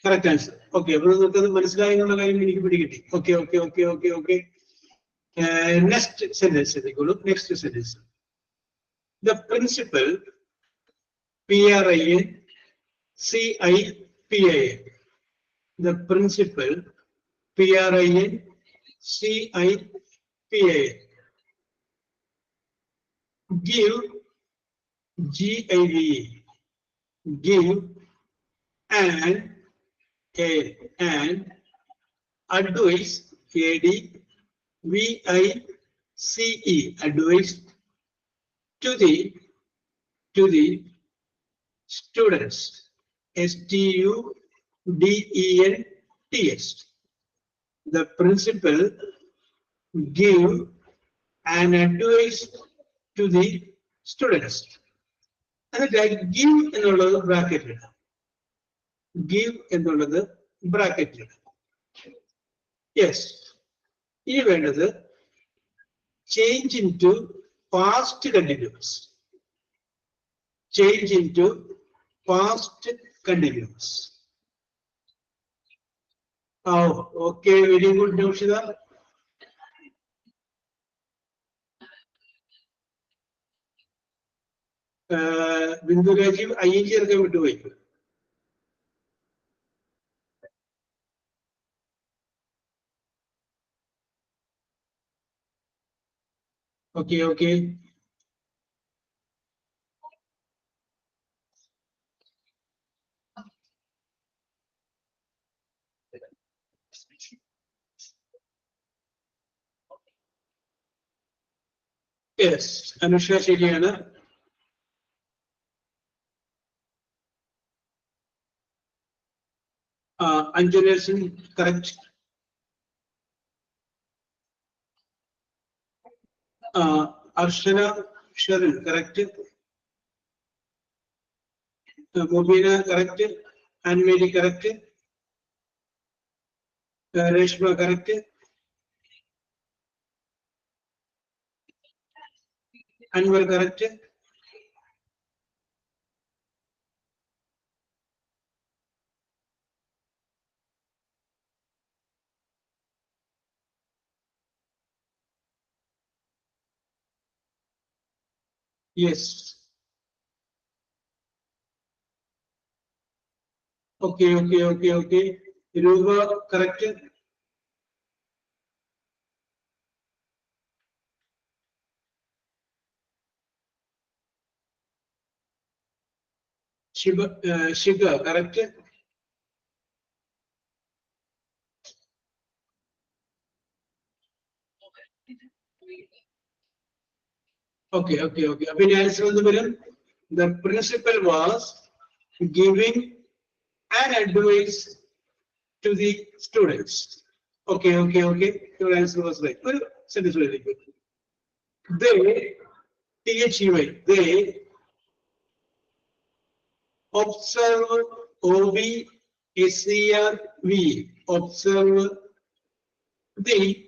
correct answer. Okay, അപ്പൊ നിങ്ങൾക്ക് അത് മനസ്സിലായി എന്നുള്ള കാര്യം എനിക്ക് പിടികിട്ടി. Okay okay okay okay okay. Next sentence എടുക്കുള്ളൂ. Next sentence, the principal, P-R-I-N-C-I-P-I-N, the principal, P-R-I-N-C-I-P-I-N, give, G-I-V-E, give an advice, A-D-V-I-C-E, advice to the students, S-T-U-D-E-N-T-S. The principal give an advice to the students. And give എന്നുള്ളത് bracket, give എന്നുള്ളത് bracket. Yes. ഇനി വേണ്ടത് change into past continuous. Change into past continuous. Okay, very good, Naushida. Bindu Rajeev ING ചേർക്കാൻ വിട്ടുപോയി. Okay. Yes, Anusha ശരിയാണ്. Anju Nelson, correct. Arshana Sharon, correct. Mobina, correct. Anne-Marie, correct. Reshma, correct. Anwar, correct. Yes. Okay. Ruba, correct. Shiga, correct. Okay. The principal was giving an advice to the students. Okay. Your answer was right. Well, sentence very good. They, THEY, they observe, OBSERV, observe the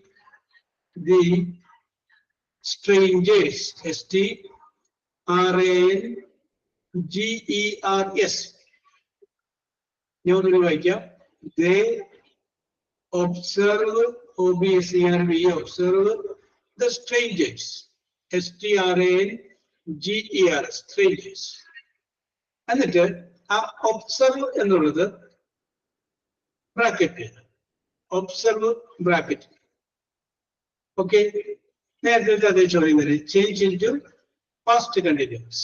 strangers, STRANGERS. They observe, OBSERV, observe the strangers, STRANGERS, strangers. എന്നിട്ട് ആ observe എന്നുള്ളത് bracket, observe bracket. Okay, നേരത്തെ അതേ ചോദ്യം തന്നെ. Change into past continuous,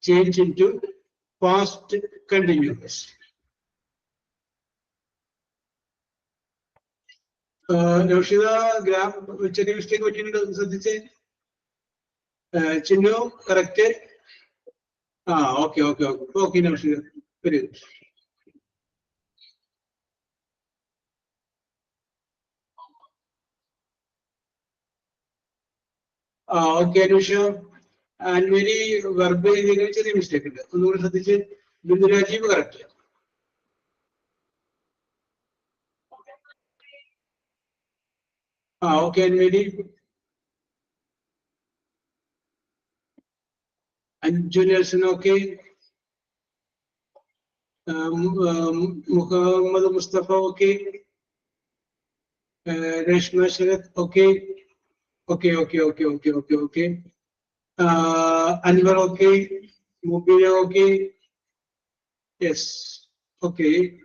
change into past continuous. Naushida ചെറിയ mistake പറ്റിയിട്ടുണ്ട്, ശ്രദ്ധിച്ചേ. Chinnu correct. Okay Naushida, very good. Okay Anusha. Anwari verb ചെയ്തതിൽ ചെറിയ മിസ്റ്റേക്ക് ഉണ്ട്, ഒന്നുകൂടി ശ്രദ്ധിച്ച്. Bindu Rajeev correct. Okay Anwari. Anju Nelson okay. Muhammad Musthafa okay. Reshma Sarath okay. Okay. Anwar okay. Mubina okay. Yes. Okay.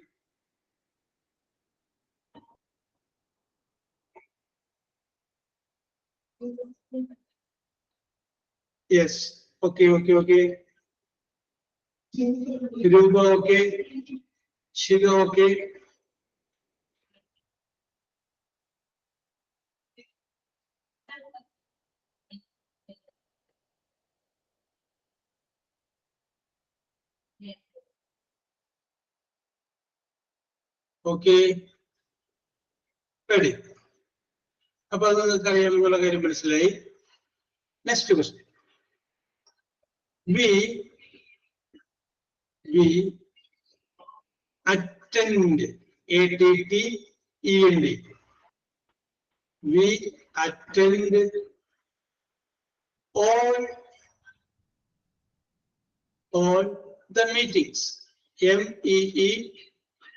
Yes. Okay. Ruba okay. Shiga okay. Okay. Ready. അപ്പൊ അത് നിങ്ങൾക്ക് അറിയാമെന്നുള്ള കാര്യം മനസ്സിലായി. Next question. We attend, ATTEND. We attend all the meetings.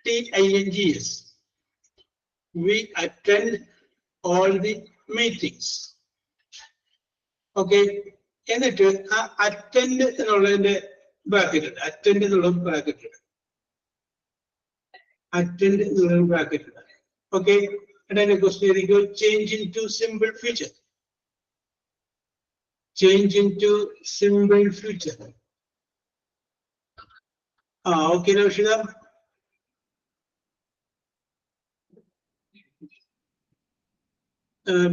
MEETINGS. We attend all the meetings. Okay. എന്നിട്ട് ആ attend എന്നുള്ളതിന്റെ bracket ഉണ്ട്. Attend എന്നുള്ള ബ്രാക്കറ്റ് ഉണ്ട്. അറ്റൻഡ് എന്നുള്ള ബ്രാക്കറ്റ് ഉണ്ട്. ഓക്കെ, എന്നിട്ട് ക്വസ്റ്റ്യൻ ആയിരിക്കും change into simple future. Change into simple future. Okay Naushida.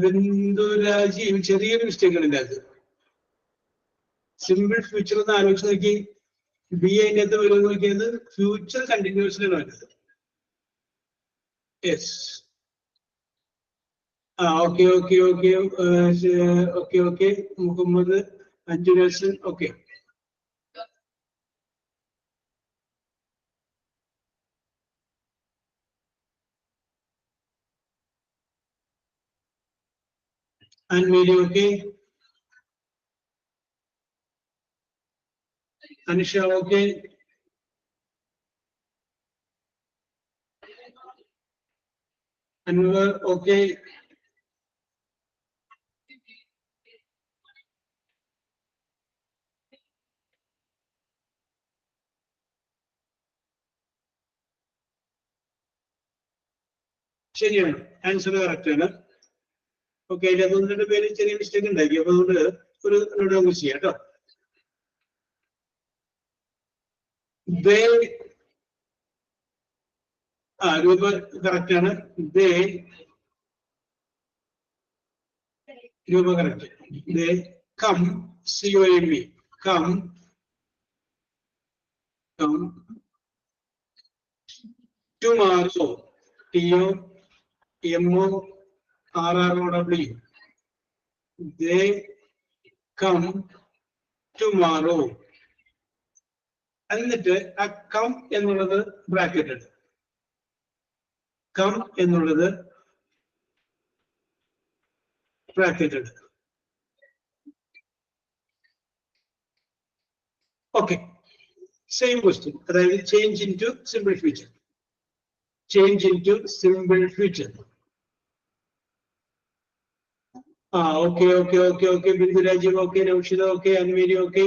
ബിന്ദുരാജിയും ചെറിയൊരു മിസ്റ്റേക്ക് ഉണ്ട് അത്. സിമ്പിൾ ഫ്യൂച്ചർ എന്ന് ആലോചിച്ച് നോക്കി, ബി അതിൻ്റെ അകത്ത് വരുമെന്ന് നോക്കിയത് ഫ്യൂച്ചർ കണ്ടിന്യൂസിലാണ് വരുന്നത്. Yes. Okay okay okay okay okay. Muhammad അഞ്ചു ദിവസം. Okay, Annmary okay. Anisha okay. Anwar okay. ശരിയാണ്, ആൻസർ കറക്റ്റ് ആണ്. ഓക്കെ, അതിൽ അതുകൊണ്ട് പേര് ചെറിയ മിസ്റ്റേക്ക് ഉണ്ടാക്കി. അപ്പൊ അതുകൊണ്ട് ഒരു നമുക്ക് ചെയ്യാം കേട്ടോ. രൂപ കറക്റ്റ് ആണ്. Roopa correct. Come COME come tomorrow TOMORROW. They come tomorrow. എന്നിട്ട് ആ കം എന്നുള്ളത് ബ്രാക്കറ്റ് ഉണ്ട്. കം എന്നുള്ളത് ബ്രാക്കറ്റ് ഉണ്ട്. Okay, same question. അതായത് change into simple future. Change into simple future. Okay okay okay okay. Bindu Rajeev okay. Naushida okay. Anweri okay.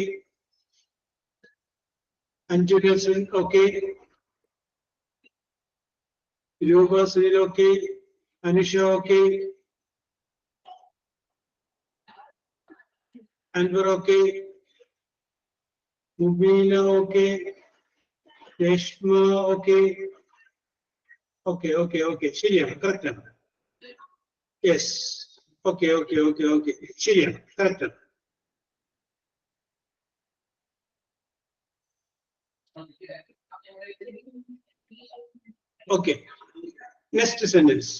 അഞ്ചു ദിവസം okay. Roopa Sunil okay. Anusha okay. Anwar okay. Mubeena okay. Reshma okay. Okay okay okay, ശരിയാണ്, correct ആണ്. Yes, okay okay okay okay, ശരിയാണ്, correct ആണ്. Okay, next sentence.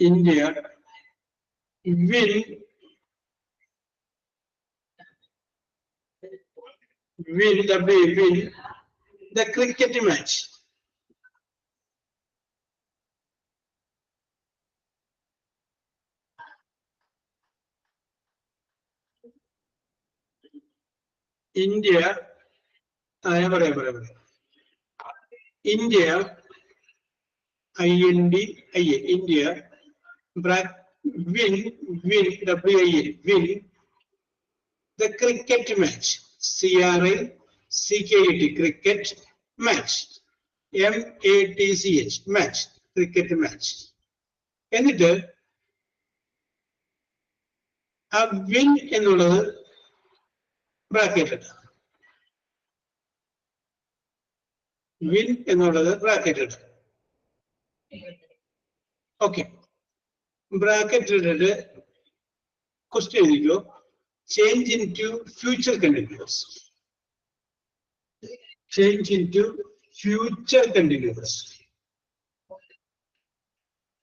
India will the cricket match. India, India, IND, India, will, win, win the cricket match. CRICKET, cricket match. MATCH, match, cricket match. എന്നിട്ട് ആ win എന്നുള്ളത് bracket. Win എന്നുള്ളത് bracket. Okay, bracket ഇട്ടിട്ട് question എഴുതിക്കോ. Change into future continuous. Change into future continuous.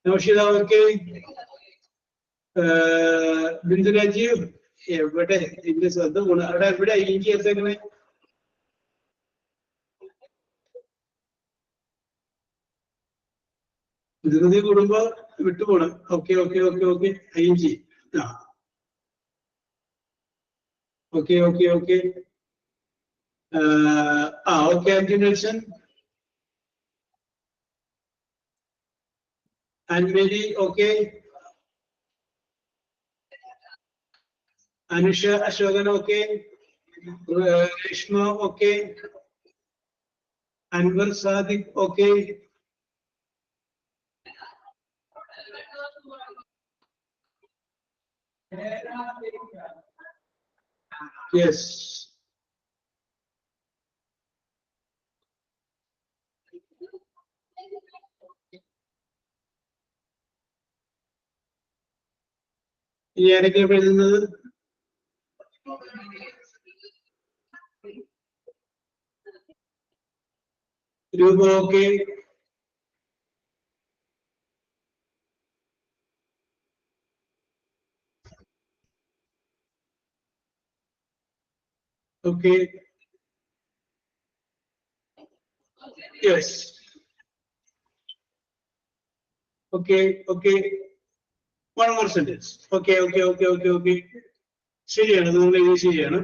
Naushida okay. Bindu Rajeev എവിടെ ഇതിന്റെ ശ്രദ്ധ പോണ? അവിടെ എവിടെ ഇഞ്ചി ചേർത്തേക്കണേ? ധൃതി കൂടുമ്പോ വിട്ടുപോണം. Okay okay okay okay. ഇഞ്ചി okay okay okay. Okay, Arjun Nelson. Anmeri, okay. Anusha Ashokan, okay. Reshma, okay. Anwar Sadiq, okay. Yes. ഇനി ആരൊക്കെയാണ് എഴുതുന്നത്? രൂപ, okay. Okay. Yes. Okay, okay. One more sentence. Okay, okay, okay, okay, okay. ശരിയാണ്, നിങ്ങൾ എഴുതി ശരിയാണ്.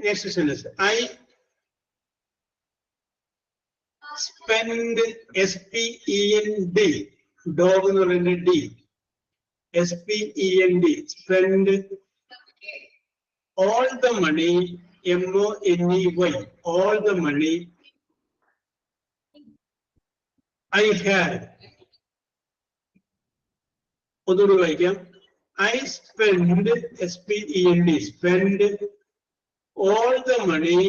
Next sentence. I spend SPEND. Dog എന്ന് പറയുന്നത് D. SPEND. Spend all the money, MONEY. All the money I had. ഒന്നുകൂടി വായിക്കാം. I spend SPEND. Spend all the money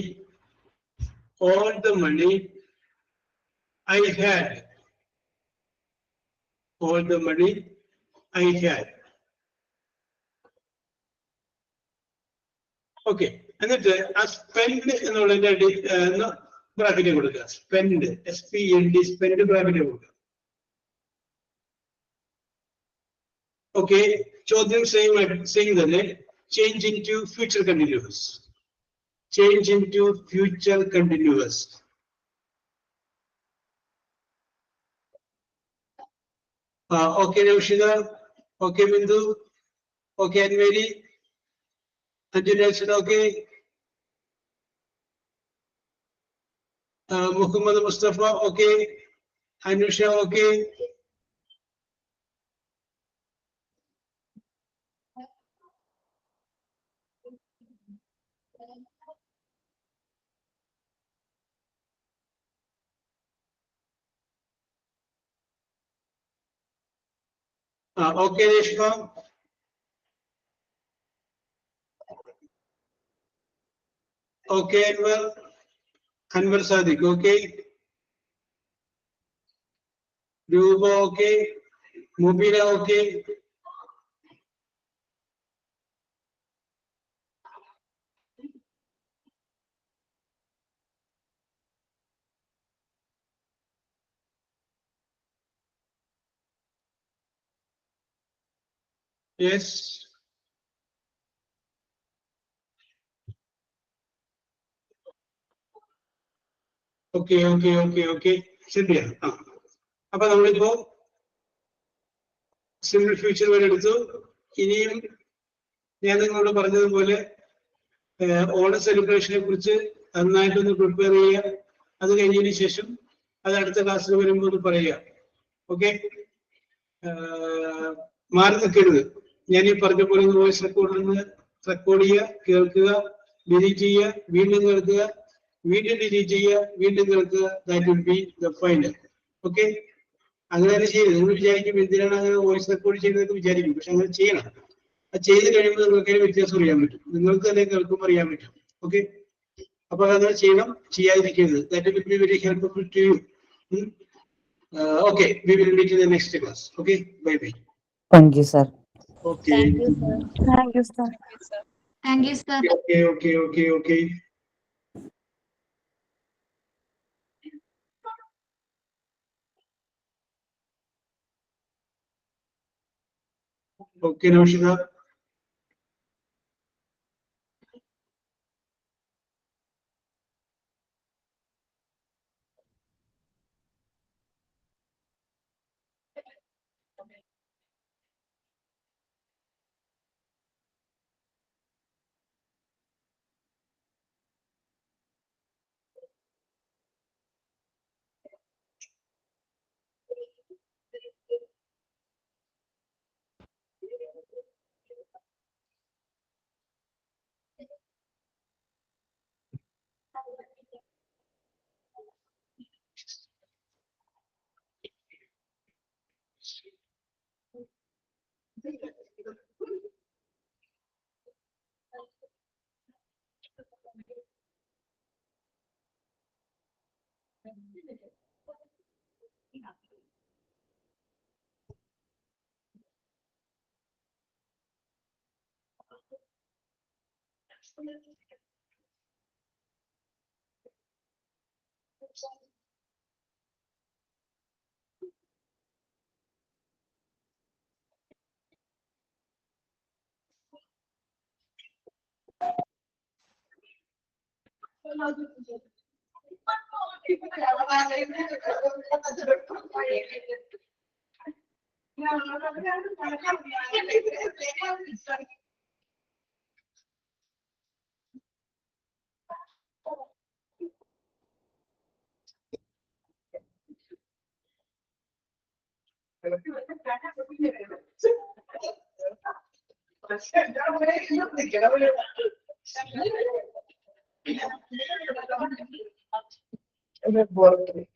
I had. All the money I had. Okay. എന്നിട്ട് ആ spend എന്നുള്ളതിന്റെ bracket കൊടുക്കുക. Spend, SPEND, spend bracket കൊടുക്കുക. Okay. ചോദ്യം same തന്നെ. Change into future continuous. Change into future continuous. Okay, Naushida. Okay, Bindu. Okay, Anmeri. Anjali, okay. Muhammad Mustafa, okay. Anusha, okay. Okay, Reshma. Okay, Anwar Sadiq, okay. Ruba, okay. Mubira, okay. Yes. Okay, okay, okay, okay. ശരിയാണ്. അപ്പൊ നമ്മളിപ്പോ simple future വരെ എടുത്തു. ഇനിയും ഞാൻ നിങ്ങളോട് പറഞ്ഞതുപോലെ ഓണ സെലിബ്രേഷനെ കുറിച്ച് നന്നായിട്ടൊന്ന് പ്രിപ്പയർ ചെയ്യുക. അത് കഴിഞ്ഞതിന് ശേഷം അത് അടുത്ത ക്ലാസ്സിൽ വരുമ്പോൾ ഒന്ന് പറയുക. ഓക്കെ. മാറി നിൽക്കരുത്. ഞാൻ ഈ പറഞ്ഞ പോലെ വോയിസ് റെക്കോർഡ് ചെയ്യുക, കേൾക്കുക, ഡിലീറ്റ് ചെയ്യുക, വീണ്ടും കേൾക്കുക, വീണ്ടും ഡിലീറ്റ് ചെയ്യുക, വീണ്ടും കേൾക്കുക. That will B the final. Okay. അങ്ങനെ തന്നെ ചെയ്യരുത്. നിങ്ങൾ വിചാരിക്കും എന്തിനാണ് അങ്ങനെ വോയിസ് റെക്കോർഡ് ചെയ്യുന്നതെന്ന് വിചാരിക്കും. പക്ഷെ അങ്ങനെ ചെയ്യണം. അത് ചെയ്ത് കഴിയുമ്പോൾ നിങ്ങൾക്ക് വ്യത്യാസം അറിയാൻ പറ്റും. നിങ്ങൾക്ക് തന്നെ കേൾക്കുമ്പോൾ അറിയാൻ പറ്റും. ഓക്കെ. അപ്പൊ അത് ചെയ്യണം, ചെയ്യാതിരിക്കരുത്. That will be very helpful to you. Okay, we will meet in the next class. Okay, bye bye. Thank you, sir. Okay. Thank you, sir. Thank you, sir. Thank you, sir. Thank you, sir. Okay. Okay, Naushida. Border.